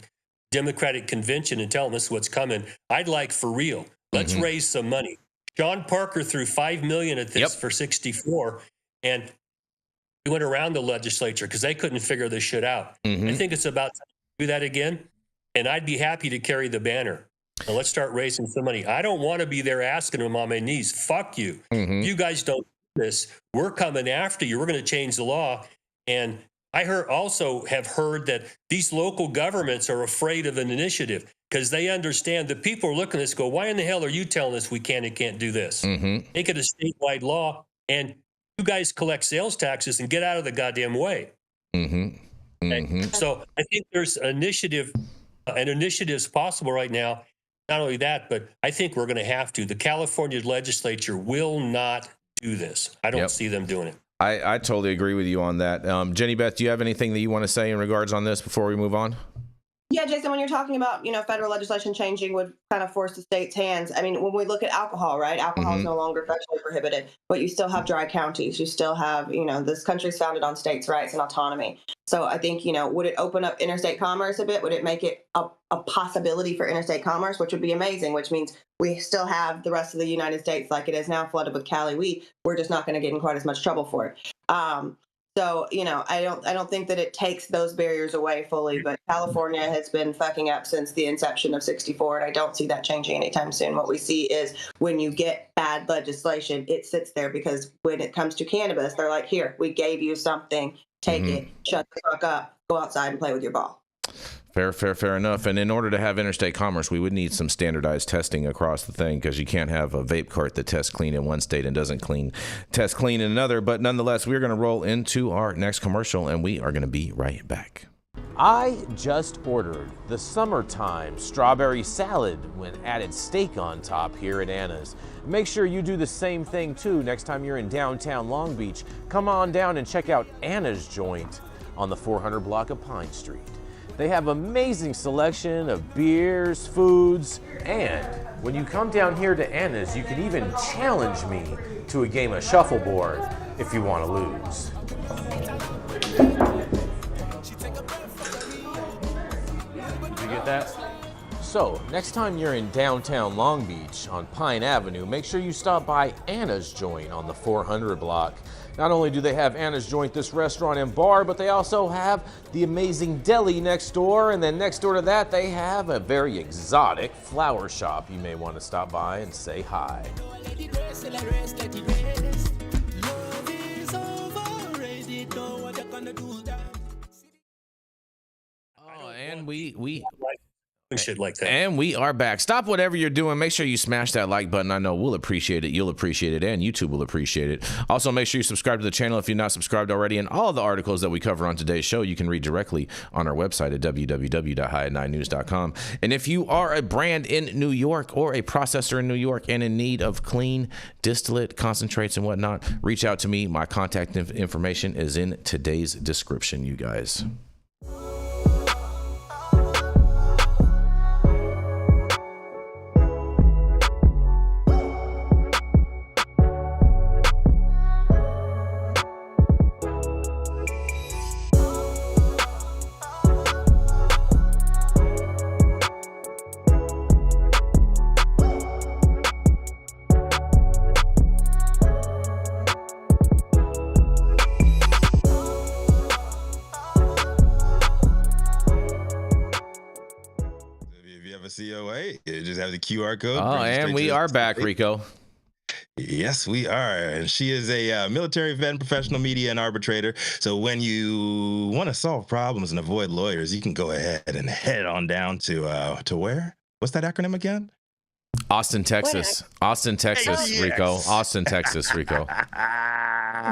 Democratic convention and tell them this is what's coming, I'd like for real. Let's raise some money. Sean Parker threw $5 million at this for 64, and we went around the legislature because they couldn't figure this shit out. I think it's about time to do that again, and I'd be happy to carry the banner. Now let's start raising some money. I don't want to be there asking them on my knees, fuck you. If you guys don't do this, we're coming after you. We're going to change the law. And I have heard that these local governments are afraid of an initiative because they understand that people are looking at this, go, why in the hell are you telling us we can and can't do this? Make it a statewide law, and you guys collect sales taxes and get out of the goddamn way. Okay? So I think there's an initiatives possible right now. Not only that, but I think we're going to have to. The California legislature will not do this. I don't see them doing it. I totally agree with you on that. Jenny Beth, do you have anything that you want to say in regards on this before we move on? Yeah, Jason, when you're talking about, federal legislation changing would kind of force the state's hands. I mean, when we look at alcohol, right? Alcohol is no longer federally prohibited, but you still have dry counties. You still have, this country's founded on states' rights and autonomy. So I think, would it open up interstate commerce a bit? Would it make it a possibility for interstate commerce, which would be amazing, which means we still have the rest of the United States like it is now flooded with Cali weed. We're just not going to get in quite as much trouble for it. So, I don't think that it takes those barriers away fully, but California has been fucking up since the inception of 64, and I don't see that changing anytime soon. What we see is when you get bad legislation, it sits there because when it comes to cannabis, they're like, here, we gave you something, take it, shut the fuck up, go outside and play with your ball. Fair enough. And in order to have interstate commerce, we would need some standardized testing across the thing, because you can't have a vape cart that tests clean in one state and doesn't test clean in another. But nonetheless, we're going to roll into our next commercial, and we are going to be right back. I just ordered the summertime strawberry salad when added steak on top here at Anna's. Make sure you do the same thing too next time you're in downtown Long Beach. Come on down and check out Anna's joint on the 400 block of Pine Street. They have amazing selection of beers, foods, and when you come down here to Anna's, you can even challenge me to a game of shuffleboard if you want to lose. Did you get that? So, next time you're in downtown Long Beach on Pine Avenue, make sure you stop by Anna's Joint on the 400 block. Not only do they have Anna's Joint, this restaurant and bar, but they also have the amazing deli next door, and then next door to that they have a very exotic flower shop. You may want to stop by and say hi. Oh, and we shit like that. And we are back. Stop whatever you're doing. Make sure you smash that like button. I know we'll appreciate it. You'll appreciate it. And YouTube will appreciate it. Also, make sure you subscribe to the channel if you're not subscribed already. And all of the articles that we cover on today's show, you can read directly on our website at www.high9news.com. And if you are a brand in New York or a processor in New York and in need of clean distillate concentrates and whatnot, reach out to me. My contact information is in today's description, you guys. COA. You just have the QR code. Oh, and we are back, Rico. Yes, we are. And she is a military vet and professional media and arbitrator. So when you want to solve problems and avoid lawyers, you can go ahead and head on down to where? What's that acronym again? Austin, Texas. Austin, Texas, Yes. Rico. Austin, Texas, Rico.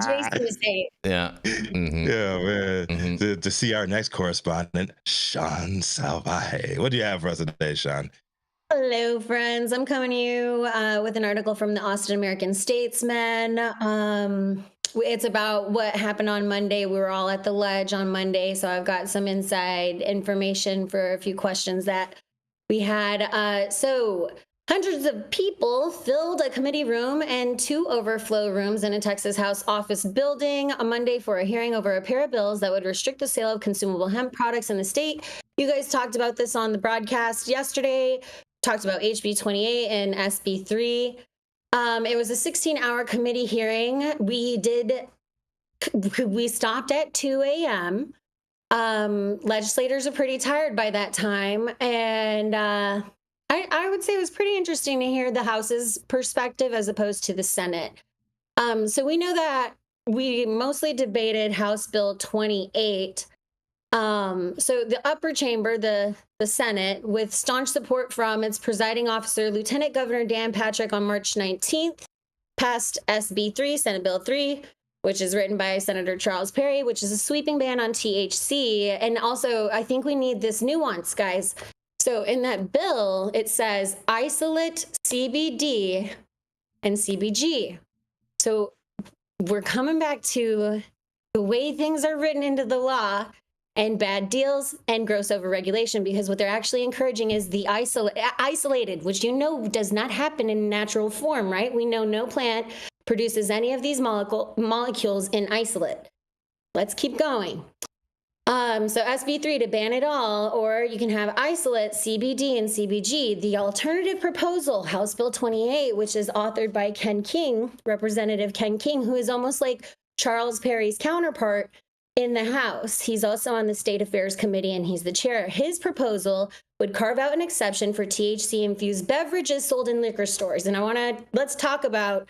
Jason State. Yeah. Mm-hmm. Yeah, man. Mm-hmm. To see our next correspondent, Shaun Salvaje. What do you have for us today, Shaun? Hello, friends. I'm coming to you with an article from the Austin American Statesman. It's about what happened on Monday. We were all at the Ledge on Monday, so I've got some inside information for a few questions that we had. So hundreds of people filled a committee room and 2 overflow rooms in a Texas House office building on Monday for a hearing over a pair of bills that would restrict the sale of consumable hemp products in the state. You guys talked about this on the broadcast yesterday, talked about HB 28 and SB 3. It was a 16-hour committee hearing. We stopped at 2 a.m. Legislators are pretty tired by that time. And I would say it was pretty interesting to hear the House's perspective as opposed to the Senate. So we know that we mostly debated House Bill 28. So the upper chamber, the Senate, with staunch support from its presiding officer, Lieutenant Governor Dan Patrick, on March 19th, passed SB 3, Senate Bill 3, which is written by Senator Charles Perry, which is a sweeping ban on THC. And also, I think we need this nuance, guys. So in that bill, it says isolate CBD and CBG. So we're coming back to the way things are written into the law and bad deals and gross overregulation, because what they're actually encouraging is the isolated, which does not happen in natural form, right? We know no plant produces any of these molecules in isolate. Let's keep going. So SB 3 to ban it all, or you can have isolate, CBD, and CBG. The alternative proposal, House Bill 28, which is authored by Ken King, Representative Ken King, who is almost like Charles Perry's counterpart in the House. He's also on the State Affairs Committee, and he's the chair. His proposal would carve out an exception for THC-infused beverages sold in liquor stores. And let's talk about,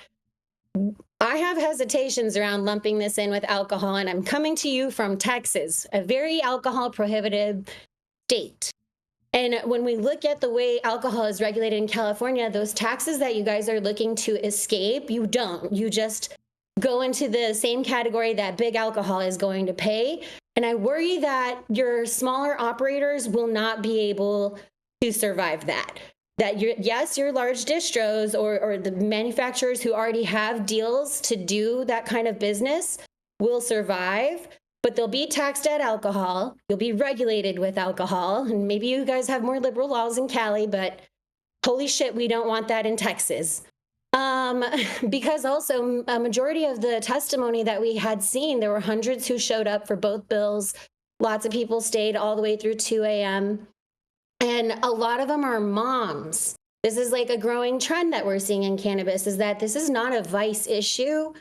I have hesitations around lumping this in with alcohol, and I'm coming to you from Texas, a very alcohol prohibitive state. And when we look at the way alcohol is regulated in California, those taxes that you guys are looking to escape, you don't. You just go into the same category that big alcohol is going to pay. And I worry that your smaller operators will not be able to survive that. That your large distros or the manufacturers who already have deals to do that kind of business will survive, but they'll be taxed at alcohol. You'll be regulated with alcohol. And maybe you guys have more liberal laws in Cali, but holy shit, we don't want that in Texas. Because also a majority of the testimony that we had seen, there were hundreds who showed up for both bills. Lots of people stayed all the way through 2 a.m. And a lot of them are moms. This is like a growing trend that we're seeing in cannabis, is that this is not a vice issue.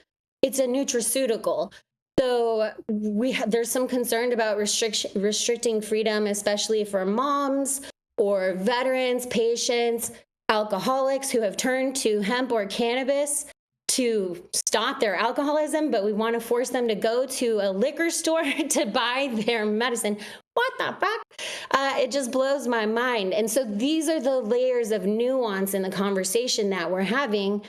It's a nutraceutical. So there's some concern about restricting freedom, especially for moms or veterans, patients, alcoholics who have turned to hemp or cannabis to stop their alcoholism, but we want to force them to go to a liquor store to buy their medicine. What the fuck? It just blows my mind. And so these are the layers of nuance in the conversation that we're having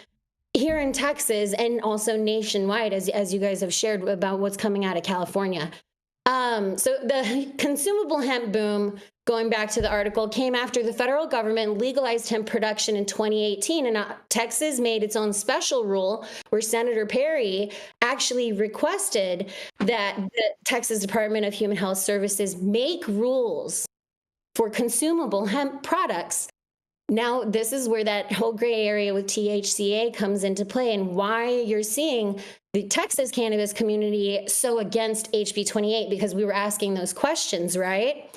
here in Texas and also nationwide, as you guys have shared about what's coming out of California. So the consumable hemp boom, going back to the article, came after the federal government legalized hemp production in 2018. And Texas made its own special rule where Senator Perry actually requested that the Texas Department of Human Health Services make rules for consumable hemp products. Now, this is where that whole gray area with THCA comes into play, and why you're seeing the Texas cannabis community so against HB 28, because we were asking those questions, right?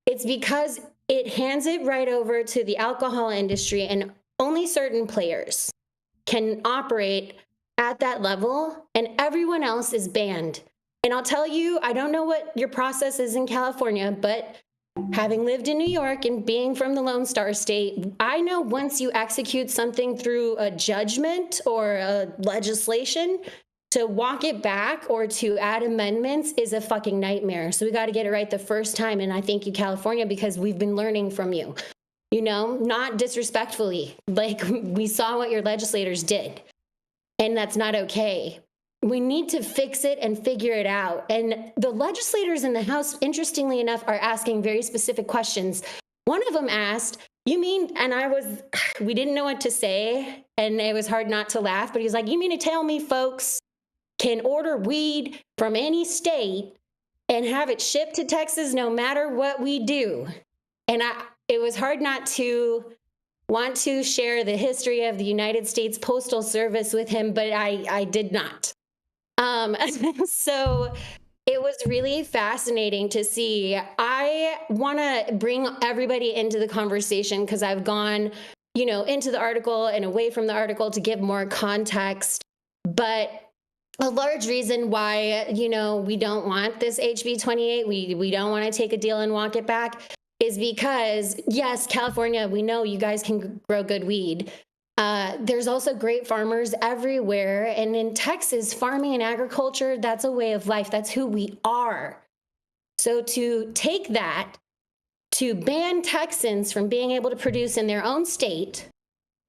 It's because it hands it right over to the alcohol industry, and only certain players can operate at that level, and everyone else is banned. And I'll tell you, I don't know what your process is in California, but having lived in New York and being from the Lone Star State, I know once you execute something through a judgment or a legislation, to walk it back or to add amendments is a fucking nightmare. So we got to get it right the first time. And I thank you, California, because we've been learning from you. not disrespectfully. Like, we saw what your legislators did, and that's not okay. We need to fix it and figure it out. And the legislators in the House, interestingly enough, are asking very specific questions. One of them asked, you mean, and we didn't know what to say, and it was hard not to laugh, but he's like, you mean to tell me folks can order weed from any state and have it shipped to Texas no matter what we do? And it was hard not to want to share the history of the United States Postal Service with him, but I did not. So it was really fascinating to see. I want to bring everybody into the conversation because I've gone, into the article and away from the article to give more context. But a large reason why, we don't want this HB 28, we don't want to take a deal and walk it back, is because, yes, California, we know you guys can grow good weed. There's also great farmers everywhere. And in Texas, farming and agriculture, that's a way of life. That's who we are. So to take that, to ban Texans from being able to produce in their own state,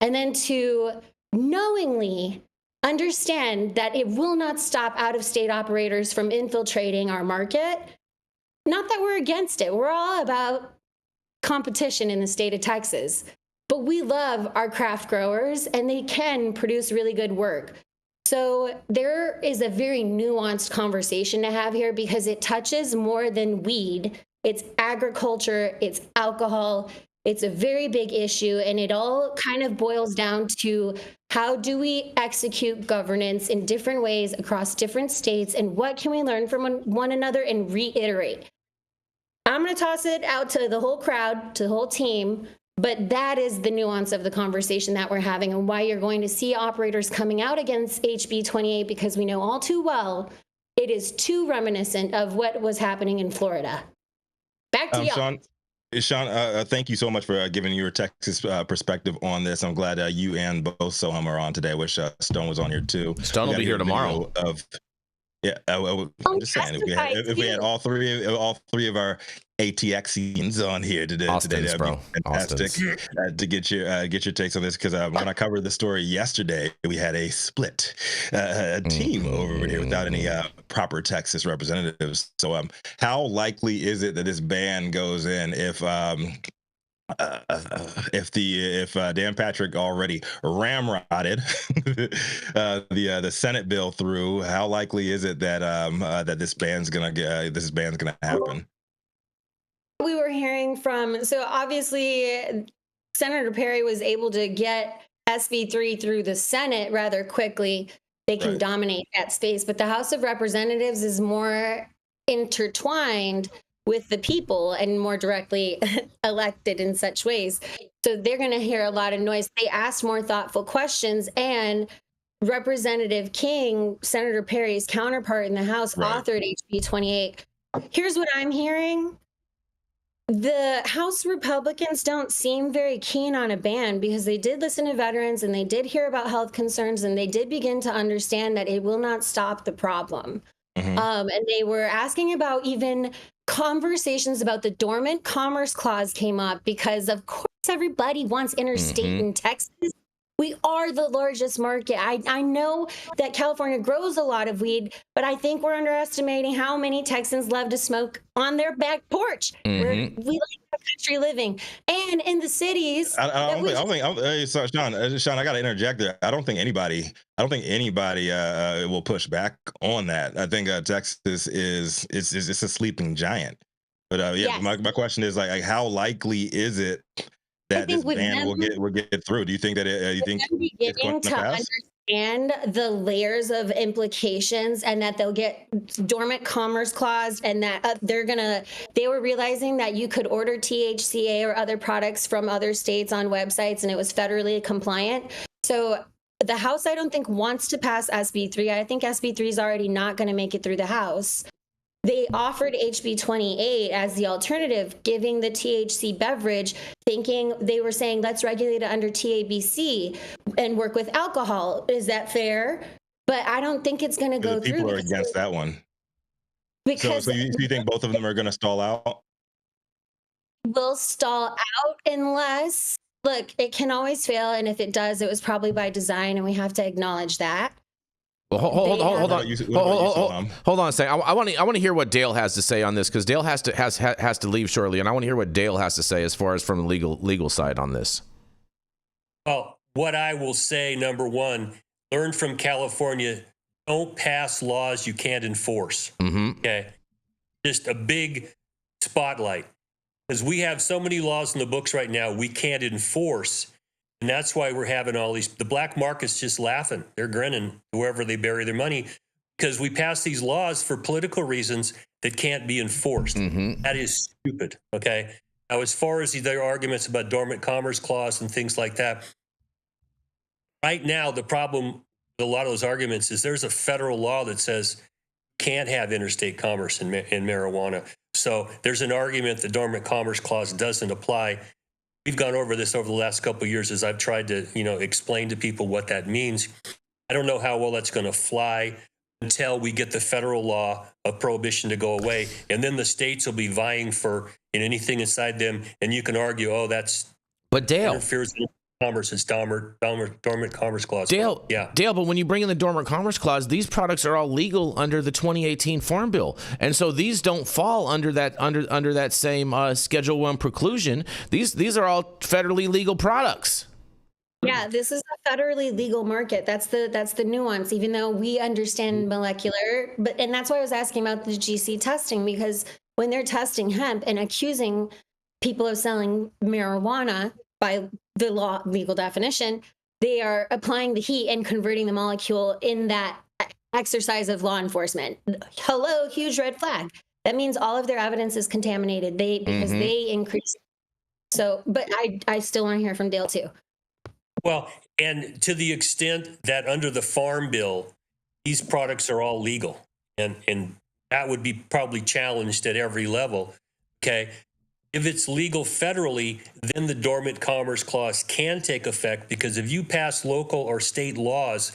and then to knowingly understand that it will not stop out-of-state operators from infiltrating our market. Not that we're against it. We're all about competition in the state of Texas. But we love our craft growers, and they can produce really good work. So there is a very nuanced conversation to have here because it touches more than weed. It's agriculture, it's alcohol. It's a very big issue, and it all kind of boils down to how do we execute governance in different ways across different states, and what can we learn from one another and reiterate. I'm going to toss it out to the whole crowd, to the whole team. But that is the nuance of the conversation that we're having, and why you're going to see operators coming out against HB 28, because we know all too well it is too reminiscent of what was happening in Florida. Back to y'all. Shaun, thank you so much for giving your Texas perspective on this. I'm glad you and both Sohum are on today. I wish Stone was on here too. Stone will be here tomorrow. I'm just saying, if we had all three of our ATXians on here today, that'd be fantastic to get your takes on this. Because when I covered the story yesterday, we had a split team over here without any proper Texas representatives. So, how likely is it that this ban goes in if Dan Patrick already ramrodded the Senate bill through? How likely is it that that this ban's gonna happen? We were hearing from, so obviously Senator Perry was able to get SB 3 through the Senate rather quickly. They can dominate that space, but the House of Representatives is more intertwined with the people and more directly elected in such ways. So they're going to hear a lot of noise. They asked more thoughtful questions, and Representative King, Senator Perry's counterpart in the House, authored HB 28. Here's what I'm hearing. The House Republicans don't seem very keen on a ban because they did listen to veterans and they did hear about health concerns, and they did begin to understand that it will not stop the problem. And they were asking about even conversations about the dormant commerce clause came up because, of course, everybody wants interstate in Texas. We are the largest market. I know that California grows a lot of weed, but I think we're underestimating how many Texans love to smoke on their back porch. We like the country living, and in the cities. Shaun, I got to interject there. I don't think anybody will push back on that. I think Texas is a sleeping giant. But my question is like how likely is it that this ban will get through? Do you think that it's going to pass? Understand the layers of implications, and that they'll get dormant commerce clause, and that they were realizing that you could order THCA or other products from other states on websites, and it was federally compliant. So the House, I don't think, wants to pass SB 3. I think SB 3 is already not going to make it through the House. They offered HB 28 as the alternative, giving the THC beverage, they were saying, let's regulate it under TABC and work with alcohol. Is that fair? But I don't think it's going to go through. People are against that one. Because so you think both of them are going to stall out? will stall out unless, look, it can always fail. And if it does, it was probably by design, and we have to acknowledge that. Well, hold on, What about you, Sohum? hold on a second. I want to hear what Dale has to say on this, because Dale has to leave shortly, and I want to hear what Dale has to say as far as from the legal side on this. Well, what I will say, number one, learn from California. Don't pass laws you can't enforce. Mm-hmm. Okay, just a big spotlight, because we have so many laws in the books right now we can't enforce. And that's why we're having all these, the black market's just laughing. They're grinning wherever they bury their money, because we pass these laws for political reasons that can't be enforced. Mm-hmm. That is stupid. Okay. Now, as far as their arguments about dormant commerce clause and things like that, right now, the problem with a lot of those arguments is there's a federal law that says you can't have interstate commerce in marijuana. So there's an argument the dormant commerce clause doesn't apply. We've gone over this over the last couple of years as I've tried to, explain to people what that means. I don't know how well that's going to fly until we get the federal law of prohibition to go away. And then the states will be vying for anything inside them. And you can argue, that's But Dale, interferes with commerce. It's dormant commerce clause. Dale, yeah. Dale, but when you bring in the dormant commerce clause, these products are all legal under the 2018 Farm Bill, and so these don't fall under that same Schedule 1 preclusion. These are all federally legal products. Yeah, this is a federally legal market. That's the nuance, even though we understand molecular, and that's why I was asking about the GC testing, because when they're testing hemp and accusing people of selling marijuana by the law legal definition, they are applying the heat and converting the molecule in that exercise of law enforcement. Hello, huge red flag. That means all of their evidence is contaminated. Because they increase. So, but I still want to hear from Dale too. Well, and to the extent that under the Farm Bill, these products are all legal, and that would be probably challenged at every level. Okay. If it's legal federally, then the Dormant Commerce Clause can take effect, because if you pass local or state laws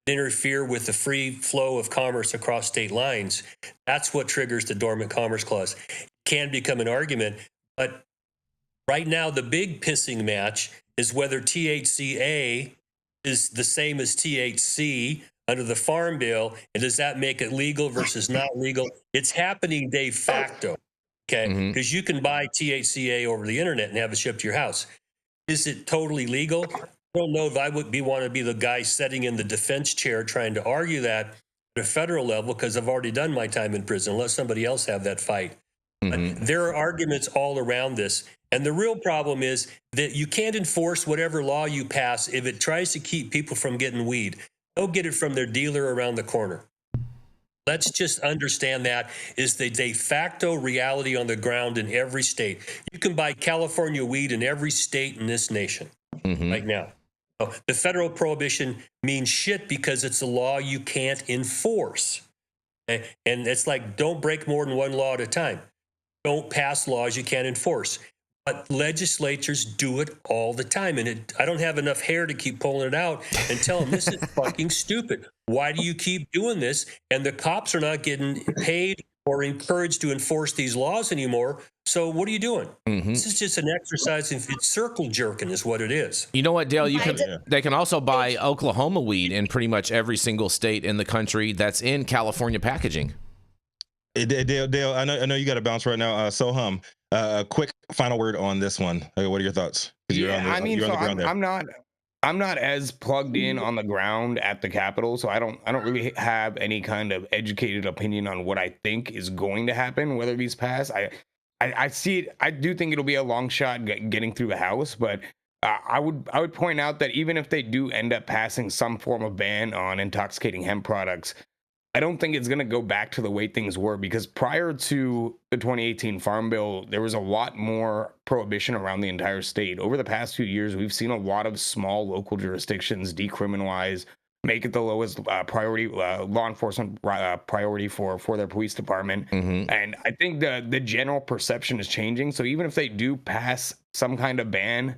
that interfere with the free flow of commerce across state lines, that's what triggers the Dormant Commerce Clause. It can become an argument, but right now the big pissing match is whether THCA is the same as THC under the Farm Bill, and does that make it legal versus not legal? It's happening de facto. Okay, because you can buy THCA over the internet and have it shipped to your house. Is it totally legal? I don't know if I want to be the guy sitting in the defense chair trying to argue that at a federal level, because I've already done my time in prison. Let somebody else have that fight. But there are arguments all around this. And the real problem is that you can't enforce whatever law you pass if it tries to keep people from getting weed. Go get it from their dealer around the corner. Let's just understand that is the de facto reality on the ground in every state. You can buy California weed in every state in this nation right now. So the federal prohibition means shit because it's a law you can't enforce. Okay? And it's like, don't break more than one law at a time. Don't pass laws you can't enforce. But legislatures do it all the time. And I don't have enough hair to keep pulling it out and tell them this is fucking stupid. Why do you keep doing this? And the cops are not getting paid or encouraged to enforce these laws anymore. So what are you doing? This is just an exercise in circle jerking is what it is. You know what, Dale? They can also buy Oklahoma weed in pretty much every single state in the country that's in California packaging. Dale, I know you got to bounce right now. Sohum, a quick final word on this one. What are your thoughts? I'm not as plugged in on the ground at the Capitol, so I don't really have any kind of educated opinion on what I think is going to happen, whether these pass. I see it. I do think it'll be a long shot getting through the House, but I would point out that even if they do end up passing some form of ban on intoxicating hemp products, I don't think it's going to go back to the way things were, because prior to the 2018 Farm Bill, there was a lot more prohibition around the entire state. Over the past few years, we've seen a lot of small local jurisdictions decriminalize, make it the lowest priority law enforcement priority for their police department. And I think the general perception is changing. So even if they do pass some kind of ban,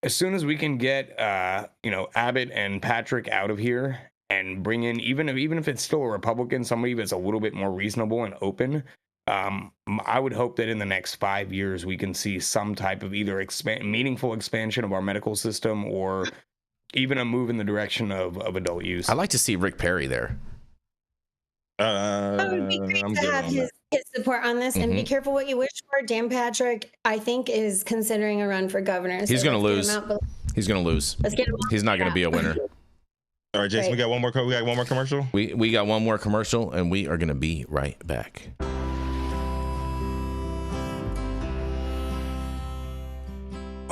as soon as we can get Abbott and Patrick out of here and bring in, even if it's still a Republican, somebody that's a little bit more reasonable and open, I would hope that in the next 5 years we can see some type of either meaningful expansion of our medical system, or even a move in the direction of adult use. I'd like to see Rick Perry there. That would be great I'm to good have on his support on this. And be Mhm. careful what you wish for. Dan Patrick, I think, is considering a run for governor. He's so gonna let's lose. get him out, but He's going to lose. let's get him out. He's not going to be a winner. All right, Jason, Right. we got one more. We got one more commercial. We got one more commercial, and we are going to be right back.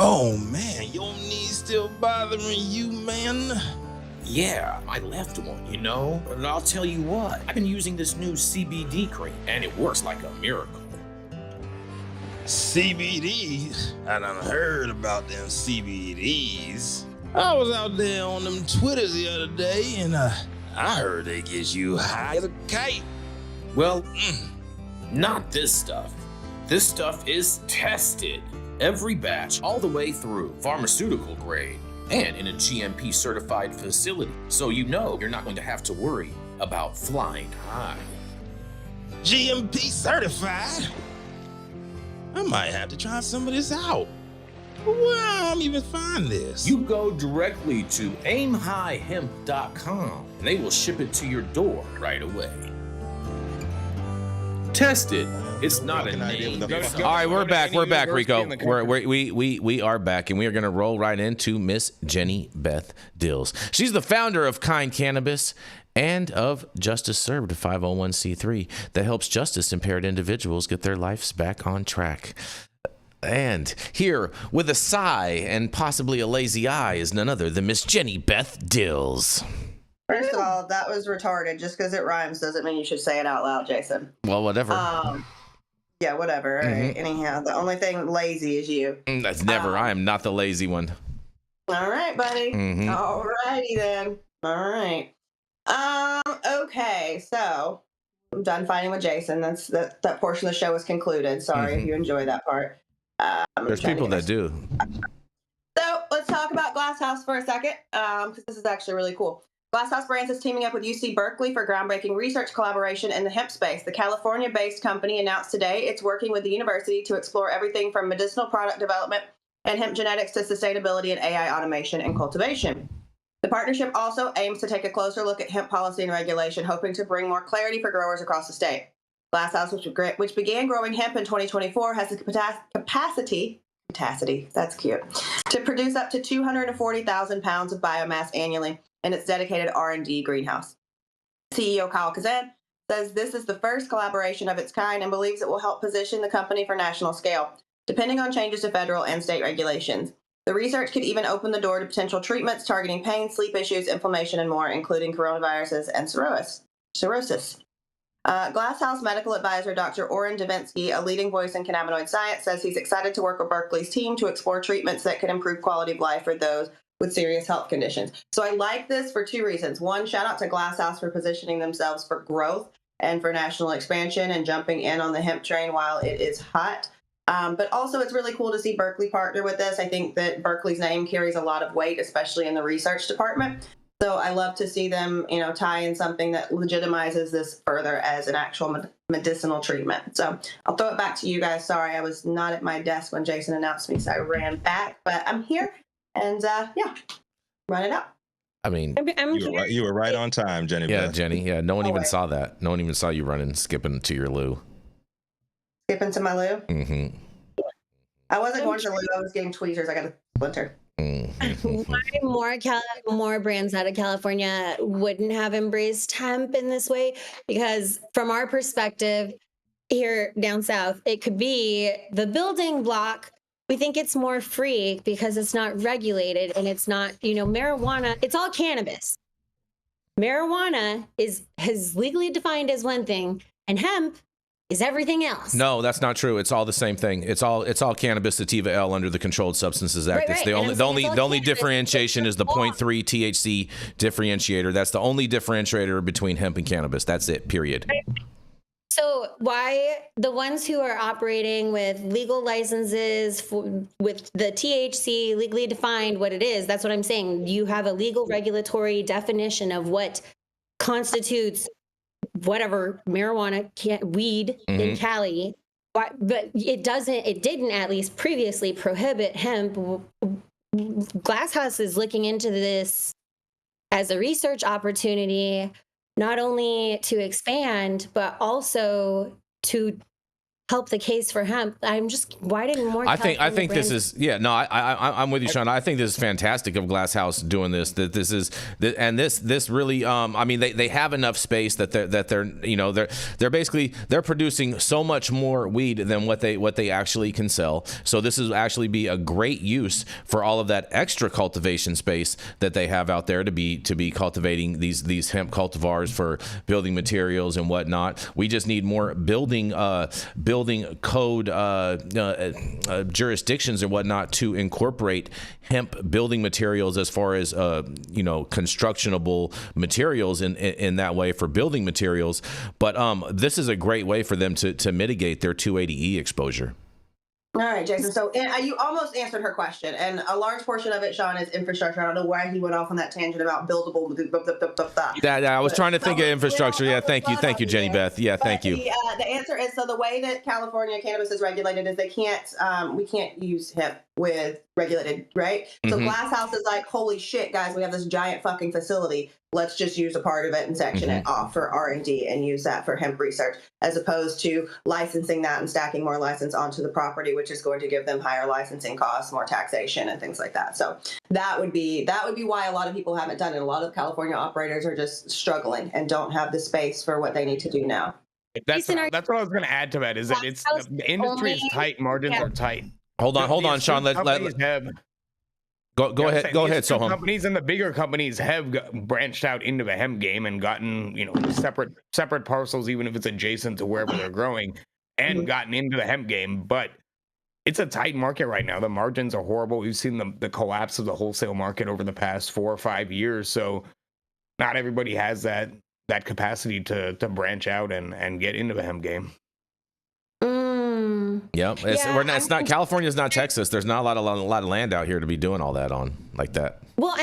Oh man, your knees still bothering you, man? Yeah, I left one, you know? And I'll tell you what, I've been using this new CBD cream, and it works like a miracle. CBDs? I done heard about them CBDs. I was out there on them Twitters the other day, and I heard they get you high as a kite. Well, not this stuff. This stuff is tested. Every batch, all the way through, pharmaceutical grade, and in a GMP certified facility. So you know you're not going to have to worry about flying high. GMP certified? I might have to try some of this out. Where I'm even find this? You go directly to aimhighhemp.com and they will ship it to your door right away. Tested. It's not a name. All right, we're back. We're back, Rico. We are back, and we are going to roll right into Miss Jenny Beth Dills. She's the founder of Kind Cannabis and of Justice Served, a 501c3 that helps justice-impaired individuals get their lives back on track. And here, with a sigh and possibly a lazy eye, is none other than Miss Jenny Beth Dills. First of all, that was retarded. Just because it rhymes doesn't mean you should say it out loud, Jason. Well, whatever. Yeah, whatever. All right. Anyhow, the only thing lazy is you. That's never. I am not the lazy one. All right, buddy. Mhm. All righty then. All right. Okay, so I'm done fighting with Jason. That portion of the show is concluded. Sorry if you enjoy that part. There's people that do. So let's talk about Glass House for a second, because this is actually really cool. Glass House Brands is teaming up with UC Berkeley for groundbreaking research collaboration in the hemp space. The California-based company announced today it's working with the university to explore everything from medicinal product development and hemp genetics to sustainability and AI automation and cultivation. The partnership also aims to take a closer look at hemp policy and regulation, hoping to bring more clarity for growers across the state. Glass House, which began growing hemp in 2024, has the capacity, that's cute, to produce up to 240,000 pounds of biomass annually in its dedicated R&D greenhouse. CEO Kyle Kazan says this is the first collaboration of its kind and believes it will help position the company for national scale, depending on changes to federal and state regulations. The research could even open the door to potential treatments targeting pain, sleep issues, inflammation, and more, including coronaviruses and cirrhosis. Glass House medical advisor Dr. Oren Davinsky, a leading voice in cannabinoid science, says he's excited to work with Berkeley's team to explore treatments that could improve quality of life for those with serious health conditions. So I like this for two reasons. One, shout out to Glass House for positioning themselves for growth and for national expansion and jumping in on the hemp train while it is hot. But also it's really cool to see Berkeley partner with this. I think that Berkeley's name carries a lot of weight, especially in the research department. So I love to see them, tie in something that legitimizes this further as an actual medicinal treatment. So I'll throw it back to you guys. Sorry, I was not at my desk when Jason announced me, so I ran back. But I'm here, and run it up. I mean, You were right on time, Jenny. yeah, Beth. Jenny. Yeah, no one even wait. saw that. No one even saw you running, skipping to your loo. Skip into my loo. Mm-hmm. I wasn't going to the loo. I was getting tweezers. I got a splinter. Why more brands out of California wouldn't have embraced hemp in this way? Because from our perspective here down south, it could be the building block. We think it's more free because it's not regulated and it's not, marijuana. It's all cannabis. Marijuana is legally defined as one thing, and hemp is everything else. No, that's not true. It's all the same thing. It's all cannabis sativa L under the Controlled Substances Act. Right, It's the right. only only differentiation is the 0.3 THC differentiator. That's the only differentiator between hemp and cannabis. That's it. Period. So why the ones who are operating with legal licenses with the THC legally defined what it is, that's what I'm saying. You have a legal regulatory definition of what constitutes whatever marijuana, weed in Cali, but it didn't at least previously prohibit hemp. Glasshouse is looking into this as a research opportunity, not only to expand, but also to help the case for hemp. Why didn't more? I think this is, I'm with you, Shaun. I think this is fantastic of Glasshouse doing this. This really, I mean, they have enough space that they're basically producing so much more weed than what they actually can sell. So this is actually be a great use for all of that extra cultivation space that they have out there to be cultivating these hemp cultivars for building materials and whatnot. We just need more building code jurisdictions and whatnot to incorporate hemp building materials as far as constructionable materials in that way for building materials. But this is a great way for them to mitigate their 280E exposure. All right, Jason. So you almost answered her question, and a large portion of it, Shaun, is infrastructure. I don't know why he went off on that tangent about buildable. I was trying to think of infrastructure. Yeah, thank you, Jenny Beth. Yeah, thank you. The answer is, so the way that California cannabis is regulated is we can't use hemp with regulated, right? So Glasshouse is like, holy shit, guys, we have this giant fucking facility. Let's just use a part of it and section it off for R&D and use that for hemp research, as opposed to licensing that and stacking more license onto the property, which is going to give them higher licensing costs, more taxation, and things like that. So that would be why a lot of people haven't done it. A lot of California operators are just struggling and don't have the space for what they need to do now. That's what I was going to add to that, is that the industry is tight, margins are tight. Hold on, Shaun. Go ahead, Sohum. Companies and the bigger companies have branched out into the hemp game and gotten, separate parcels, even if it's adjacent to wherever they're growing, and gotten into the hemp game. But it's a tight market right now. The margins are horrible. We've seen the collapse of the wholesale market over the past 4 or 5 years. So not everybody has that capacity to branch out and get into the hemp game. Yeah, it's not California's not Texas. There's not a lot of land out here to be doing all that on like that. Well,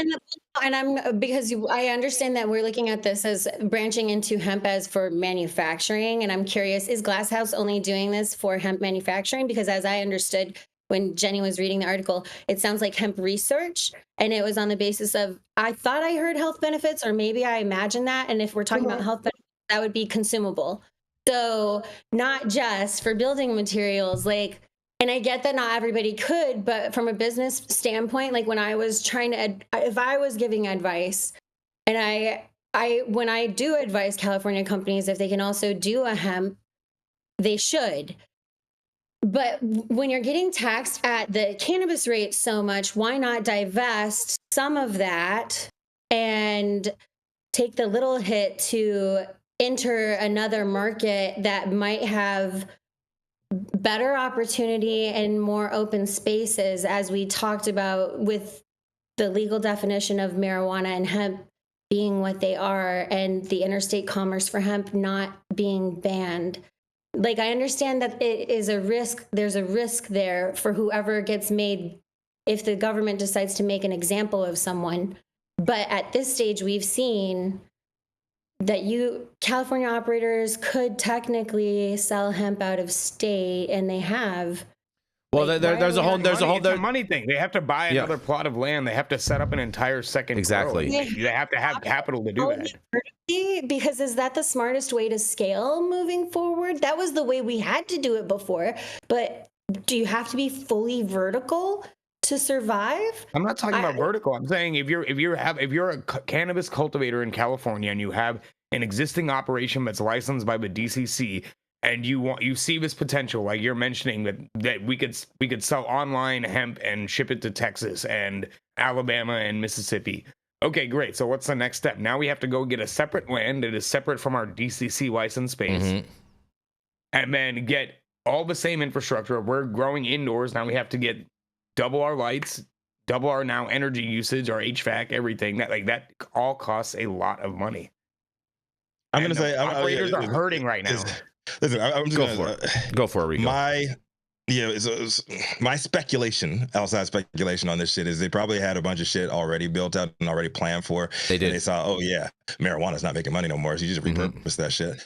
and I'm because I understand that we're looking at this as branching into hemp as for manufacturing, and I'm curious, is Glasshouse only doing this for hemp manufacturing? Because as I understood when Jenny was reading the article, it sounds like hemp research, and it was on the basis of, I thought I heard health benefits, or maybe I imagined that, and if we're talking about health benefits, that would be consumable. So not just for building materials, and I get that not everybody could, but from a business standpoint, like when I was if I was giving advice, and when I do advise California companies, if they can also do a hemp, they should. But when you're getting taxed at the cannabis rate so much, why not divest some of that and take the little hit to enter another market that might have better opportunity and more open spaces, as we talked about with the legal definition of marijuana and hemp being what they are, and the interstate commerce for hemp not being banned. I understand that it is a risk. There's a risk there for whoever gets made if the government decides to make an example of someone. But at this stage, we've seen that California operators could technically sell hemp out of state, and they have. Well, there's a money thing. They have to buy another plot of land. They have to set up an entire second. Exactly. They have to have capital to do that. Because is that the smartest way to scale moving forward? That was the way we had to do it before. But do you have to be fully vertical to survive? I'm not talking about vertical. I'm saying if you're a cannabis cultivator in California and you have an existing operation that's licensed by the DCC, and you see this potential, like you're mentioning, that we could sell online hemp and ship it to Texas and Alabama and Mississippi. Okay, great. So what's the next step? Now we have to go get a separate land that is separate from our DCC license space, and then get all the same infrastructure. We're growing indoors. Now we have to get double our lights, double our now energy usage, our HVAC, everything. That all costs a lot of money. I'm going to say operators are hurting right now. Listen, I'm just go for it, Rico. Yeah, it's my speculation, outside speculation on this shit is they probably had a bunch of shit already built out and already planned for. They did. And they saw, oh yeah, marijuana's not making money no more, so you just repurpose that shit.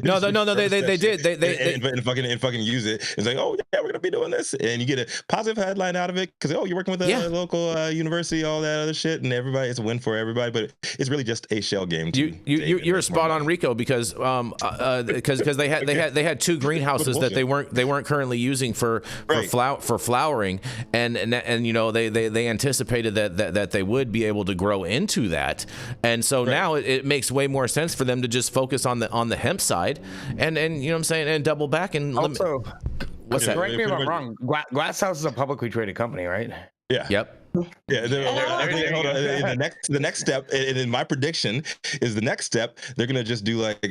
No, they did. And fucking use it. It's like, oh yeah, we're gonna be doing this, and you get a positive headline out of it because you're working with a local university, all that other shit, and everybody. It's a win for everybody, but it's really just a shell game. You're spot on, Rico, because they had two greenhouses that they weren't currently using for flowering, and you know they anticipated that they would be able to grow into that, and so now it makes way more sense for them to just focus on the hemp side, and you know what I'm saying, and double back and also. What's that? Correct me if I'm wrong. Glass House is a publicly traded company, right? Yeah. Yep. Yeah, the next step, and in my prediction is the next step. They're gonna just do like a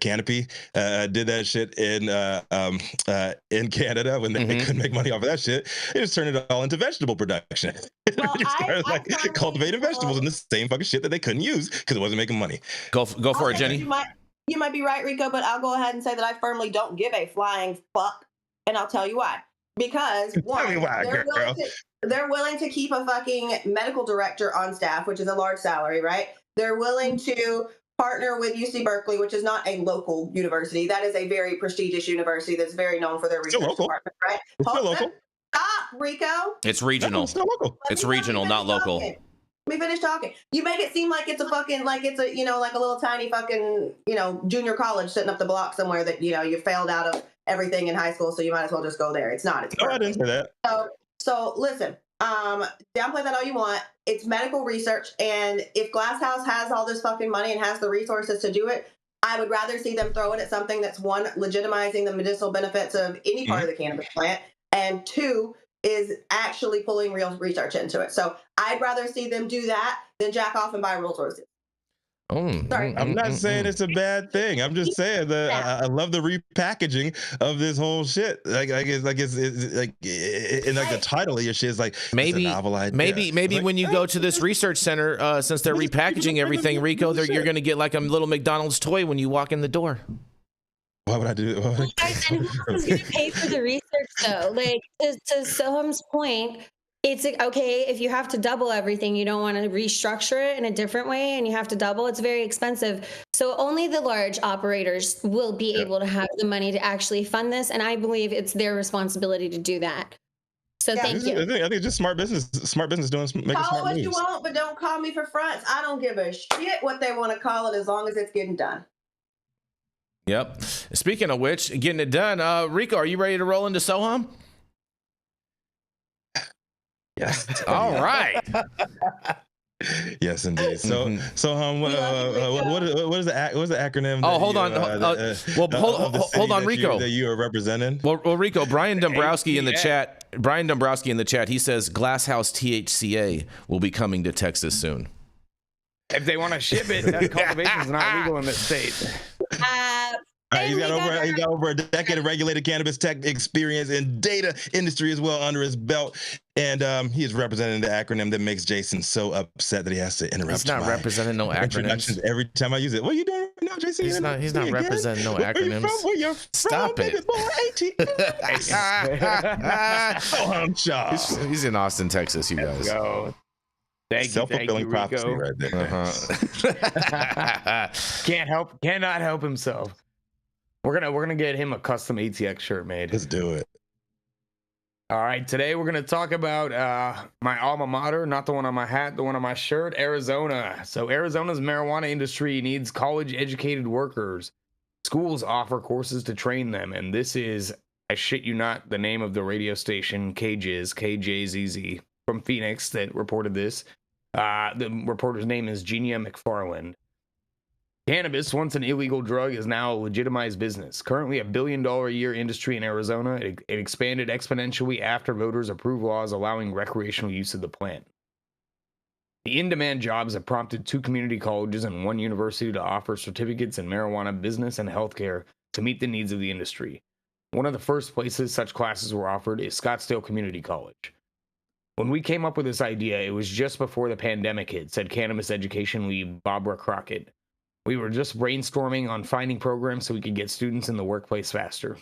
Canopy did that shit in Canada when they couldn't make money off of that shit. They just turned it all into vegetable production. Well, They started cultivating vegetables in the same fucking shit that they couldn't use because it wasn't making money. Go for it, Jenny. You might be right, Rico, but I'll go ahead and say that I firmly don't give a flying fuck, and I'll tell you why. Because one, they're willing to keep a fucking medical director on staff, which is a large salary, right? They're willing to partner with UC Berkeley, which is not a local university. That is a very prestigious university that's very known for their research department, right? It's still local. Stop, Rico. It's regional. It's still local. It's regional, not local. Let me finish talking. You make it seem like it's a fucking, like it's a, you know, like a little tiny fucking, you know, junior college sitting up the block somewhere that, you know, you failed out of everything in high school, so you might as well just go there. It's not. It's I didn't say that. So listen, downplay that all you want. It's medical research, and if Glass House has all this fucking money and has the resources to do it, I would rather see them throw it at something that's one, legitimizing the medicinal benefits of any part of the cannabis plant, and two, is actually pulling real research into it. So I'd rather see them do that than jack off and buy Rolls Royces. Sorry. I'm not saying it's a bad thing. I'm just saying that I love the repackaging of this whole shit. Like it's like the title of your shit is like maybe it's a novel idea. Maybe when you go to this research center, since they're repackaging everything, Rico, you're gonna get like a little McDonald's toy when you walk in the door. Why would I do that? And who's going to pay for the research, though? Like, to Sohum's point, it's okay if you have to double everything, you don't want to restructure it in a different way, and you have to double, it's very expensive. So only the large operators will be able to have the money to actually fund this, and I believe it's their responsibility to do that. So thank you. I think it's just smart business doing making call smart it what moves. you want, but don't call me for fronts. I don't give a shit what they want to call it as long as it's getting done. Yep. Speaking of which, getting it done, Rico, are you ready to roll into Sohum? Yes. All right. Yes, indeed. So, what is the acronym? Oh, hold on. Hold on, Rico. That you are representing. Well, Rico, Brian Dombrowski in the chat. Brian Dombrowski in the chat. He says Glasshouse THCA will be coming to Texas soon. If they want to ship it, that cultivation is not legal in this state. He's got over a decade of regulated cannabis tech experience in data industry as well under his belt, and he is representing the acronym that makes Jason so upset that he has to interrupt. He's not representing no acronyms every time I use it. What are you doing right now, Jason? He's not representing no acronyms. Where you from? Stop it. Sohum Shah. He's in Austin, Texas, you guys. Go. Self-fulfilling prophecy right there. Cannot help himself. We're gonna get him a custom ATX shirt made. Let's do it. All right, today we're gonna talk about my alma mater, not the one on my hat, the one on my shirt, Arizona. So Arizona's marijuana industry needs college-educated workers. Schools offer courses to train them, and this is, I shit you not, the name of the radio station KJZZ from Phoenix that reported this. The reporter's name is Genia McFarland. Cannabis, once an illegal drug, is now a legitimized business. Currently a $1 billion a year industry in Arizona, it expanded exponentially after voters approved laws allowing recreational use of the plant. The in-demand jobs have prompted 2 community colleges and 1 university to offer certificates in marijuana business and healthcare to meet the needs of the industry. One of the first places such classes were offered is Scottsdale Community College. When we came up with this idea, it was just before the pandemic hit, said cannabis education lead Barbara Crockett. We were just brainstorming on finding programs so we could get students in the workplace faster.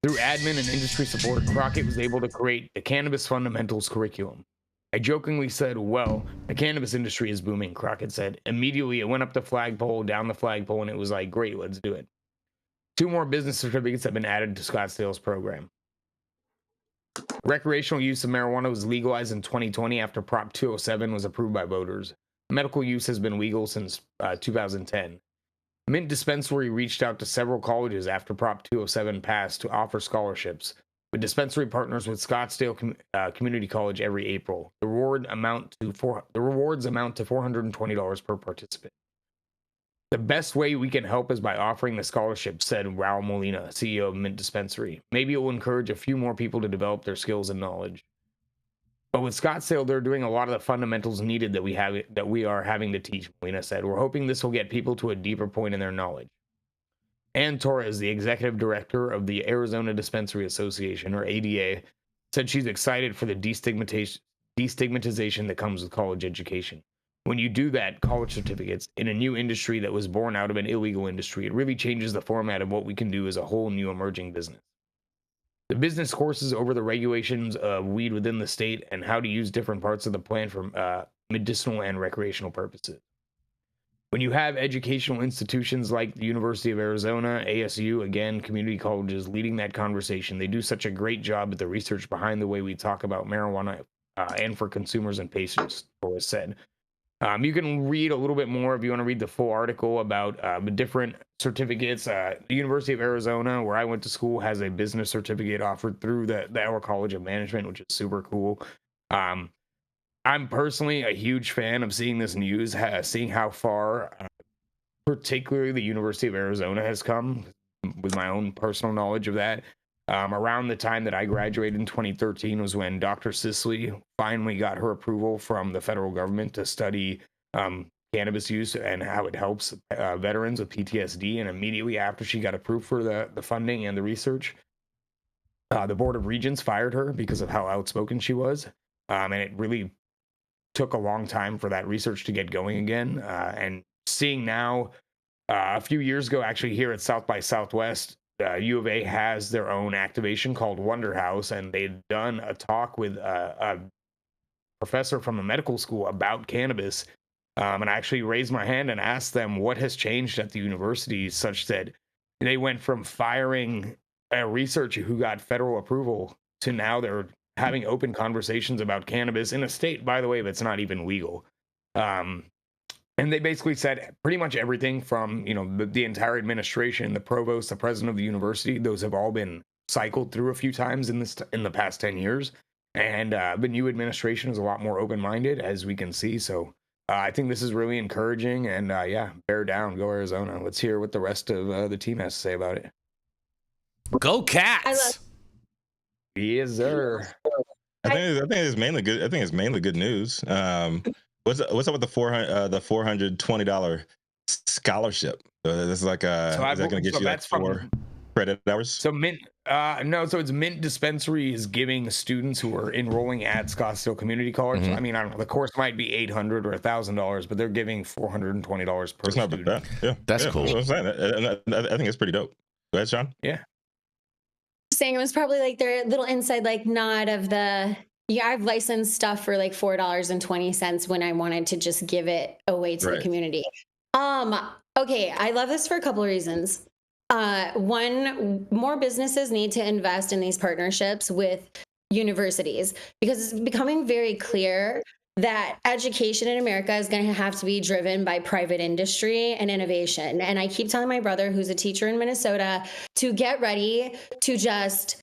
Through admin and industry support, Crockett was able to create the Cannabis Fundamentals curriculum. I jokingly said, well, the cannabis industry is booming, Crockett said. Immediately, it went up the flagpole, down the flagpole, and it was like, great, let's do it. 2 more business certificates have been added to Scottsdale's program. Recreational use of marijuana was legalized in 2020 after Prop 207 was approved by voters. Medical use has been legal since 2010. Mint Dispensary reached out to several colleges after Prop 207 passed to offer scholarships, with dispensary partners with Scottsdale Community College every April. The rewards amount to $420 per participant. The best way we can help is by offering the scholarship, said Raul Molina, CEO of Mint Dispensary. Maybe it will encourage a few more people to develop their skills and knowledge. But with Scottsdale, they're doing a lot of the fundamentals needed that we are having to teach, Molina said. We're hoping this will get people to a deeper point in their knowledge. Ann Torres, the executive director of the Arizona Dispensary Association, or ADA, said she's excited for the destigmatization that comes with college education. When you do that, college certificates, in a new industry that was born out of an illegal industry, it really changes the format of what we can do as a whole new emerging business. The business courses over the regulations of weed within the state and how to use different parts of the plant for medicinal and recreational purposes. When you have educational institutions like the University of Arizona, ASU, again, community colleges leading that conversation, they do such a great job with the research behind the way we talk about marijuana and for consumers and patients, Torres said. You can read a little bit more if you want to read the full article about the different certificates. The University of Arizona, where I went to school, has a business certificate offered through the Our College of Management, which is super cool. I'm personally a huge fan of seeing this news, seeing how far, particularly the University of Arizona has come, with my own personal knowledge of that. Around the time that I graduated in 2013 was when Dr. Sisley finally got her approval from the federal government to study cannabis use and how it helps veterans with PTSD. And immediately after she got approved for the funding and the research, the Board of Regents fired her because of how outspoken she was. And it really took a long time for that research to get going again. And seeing now, a few years ago, actually here at South by Southwest, U of A has their own activation called Wonder House, and they'd done a talk with a professor from a medical school about cannabis. And I actually raised my hand and asked them what has changed at the university such that they went from firing a researcher who got federal approval to now they're having open conversations about cannabis in a state, by the way, that's not even legal. And they basically said pretty much everything from, the entire administration, the provost, the president of the university, those have all been cycled through a few times in the past 10 years. And the new administration is a lot more open-minded, as we can see. So I think this is really encouraging. And bear down, go Arizona. Let's hear what the rest of the team has to say about it. Go Cats! Yes, sir. I think it's mainly good. I think it's mainly good news. What's up with the $420 scholarship? This is like is that going to get you like 4 credit hours? So Mint, so it's Mint Dispensary is giving students who are enrolling at Scottsdale Community College. I mean, I don't know, the course might be $800 or $1,000, but they're giving $420 per student. Bad. Yeah, that's cool. That's what I'm saying. I think it's pretty dope. Go ahead, Shaun. Yeah. Saying it was probably like their little inside nod of the. Yeah, I've licensed stuff for like $4.20 when I wanted to just give it away to the community. Okay, I love this for a couple of reasons. One, more businesses need to invest in these partnerships with universities because it's becoming very clear that education in America is going to have to be driven by private industry and innovation. And I keep telling my brother, who's a teacher in Minnesota, to get ready to just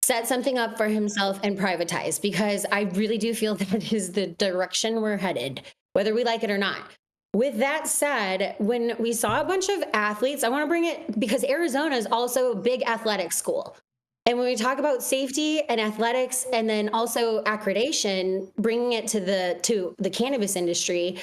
set something up for himself and privatize, because I really do feel that is the direction we're headed, whether we like it or not. With that said, when we saw a bunch of athletes, I want to bring it because Arizona is also a big athletic school. And when we talk about safety and athletics and then also accreditation, bringing it to the cannabis industry,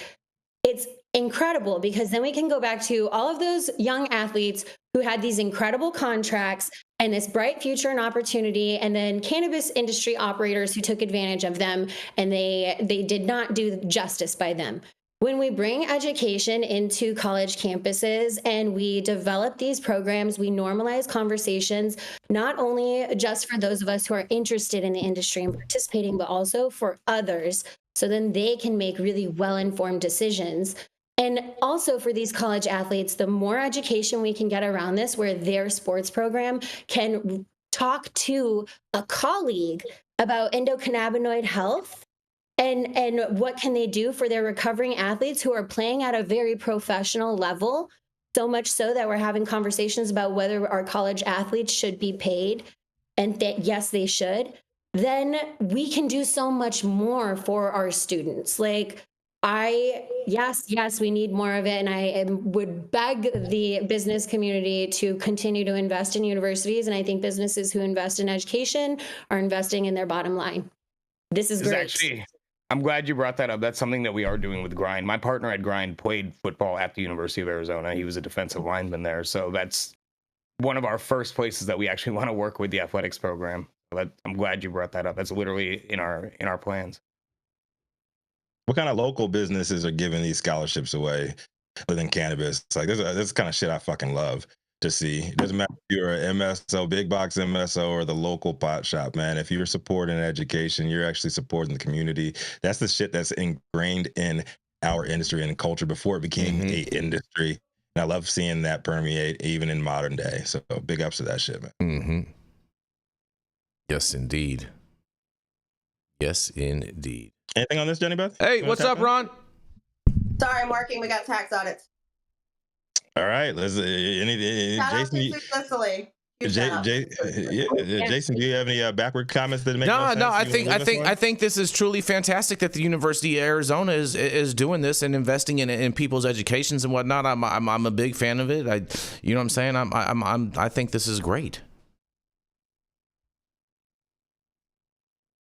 it's incredible because then we can go back to all of those young athletes who had these incredible contracts and this bright future and opportunity, and then cannabis industry operators who took advantage of them, and they did not do justice by them. when we bring education into college campuses and we develop these programs, we normalize conversations, not only just for those of us who are interested in the industry and participating, but also for others. So then they can make really well-informed decisions. And also for these college athletes, the more education we can get around this, where their sports program can talk to a colleague about endocannabinoid health and what can they do for their recovering athletes who are playing at a very professional level, so much so that we're having conversations about whether our college athletes should be paid, and that yes, they should, then we can do so much more for our students. Like, yes, we need more of it. And I would beg the business community to continue to invest in universities. And I think businesses who invest in education are investing in their bottom line. This is great. Actually, I'm glad you brought that up. That's something that we are doing with Grind. My partner at Grind played football at the University of Arizona. He was a defensive lineman there. So that's one of our first places that we actually want to work with the athletics program. But I'm glad you brought that up. That's literally in our plans. What kind of local businesses are giving these scholarships away within cannabis? It's like this kind of shit I fucking love to see. It doesn't matter if you're an MSO, big box MSO, or the local pot shop, man. If you're supporting education, you're actually supporting the community. That's the shit that's ingrained in our industry and culture before it became a industry. And I love seeing that permeate even in modern day. So big ups to that shit, man. Yes, indeed. Yes, indeed. Anything on this, Jenny Beth? Hey, what's up, Ron? Sorry, I'm working. We got tax audits. All right, let's. Shout out to Sicily. Jason, do you have any backward comments that make No. I think this is truly fantastic that the University of Arizona is doing this and investing in people's educations and whatnot. I'm a big fan of it. You know what I'm saying? I think this is great.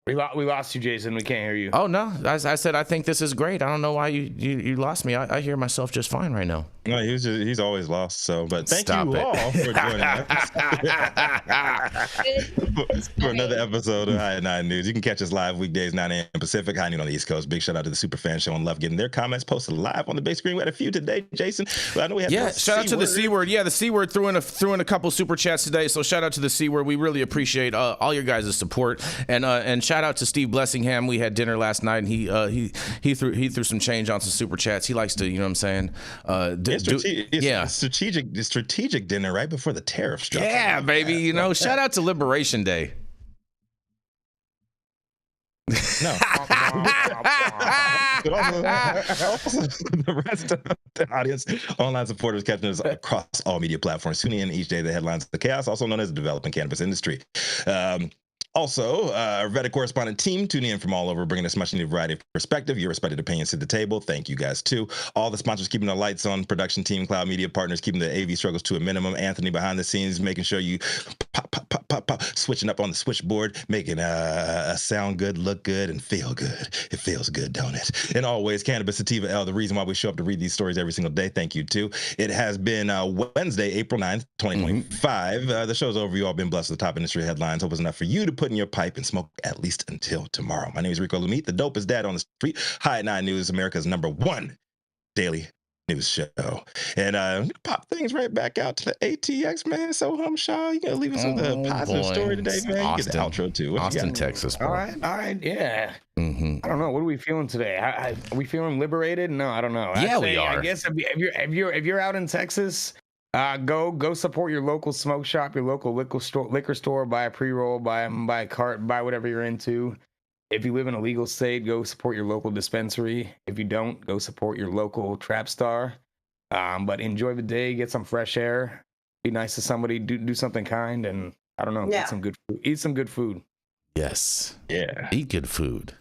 We lost you, Jason. We can't hear you. Oh no, I said I think this is great. I don't know why you lost me. I hear myself just fine right now. No, he's always lost. So, but thank you all for joining us for another episode of High at 9 News. You can catch us live weekdays 9 a.m. Pacific, high noon on the East Coast. Big shout out to the super fan show and love getting their comments posted live on the big screen. We had a few today, Jason. But I know we had shout out to the C word. Yeah, the C word threw in a couple super chats today. So shout out to the C word. We really appreciate all your guys' support and shout out to Steve Blessingham. We had dinner last night and he threw some change on some super chats. He likes to, you know what I'm saying? Strategic dinner right before the tariff struck. Yeah, baby. You know, shout out to Liberation Day. No. But also the rest of the audience, online supporters catching us across all media platforms, tuning in each day the headlines of the chaos, also known as the developing cannabis industry. Also, our vetted correspondent team tuning in from all over, bringing us much needed variety of perspective. Your respected opinions to the table. Thank you guys too. All the sponsors keeping the lights on. Production team, Cloud Media Partners keeping the AV struggles to a minimum. Anthony behind the scenes, making sure you pop, switching up on the switchboard, making sound good, look good, and feel good. It feels good, don't it? And always, Cannabis Sativa L, the reason why we show up to read these stories every single day. Thank you too. It has been Wednesday, April 9th, 2025. The show's over. You all been blessed with the top industry headlines. Hope it's enough for you to put in your pipe and smoke at least until tomorrow. My name is Rico Lamitte, the dopest dad on the street. High at 9 News, America's #1 daily news show. And I'm gonna pop things right back out to the ATX, man. Sohum Shah, you gonna leave us with a positive story today, man? Austin, you get the outro too. Austin, Texas. Bro. All right, yeah. I don't know. What are we feeling today? Are we feeling liberated? No, I don't know. Yeah, we are. I guess if you're out in Texas, go support your local smoke shop, your local liquor store. Buy a pre-roll, buy a cart, buy whatever you're into. If you live in a legal state, go support your local dispensary. If you don't, go support your local trap star. But enjoy the day, get some fresh air, be nice to somebody, do something kind, and I don't know, eat some good food. Yes. Yeah. Eat good food.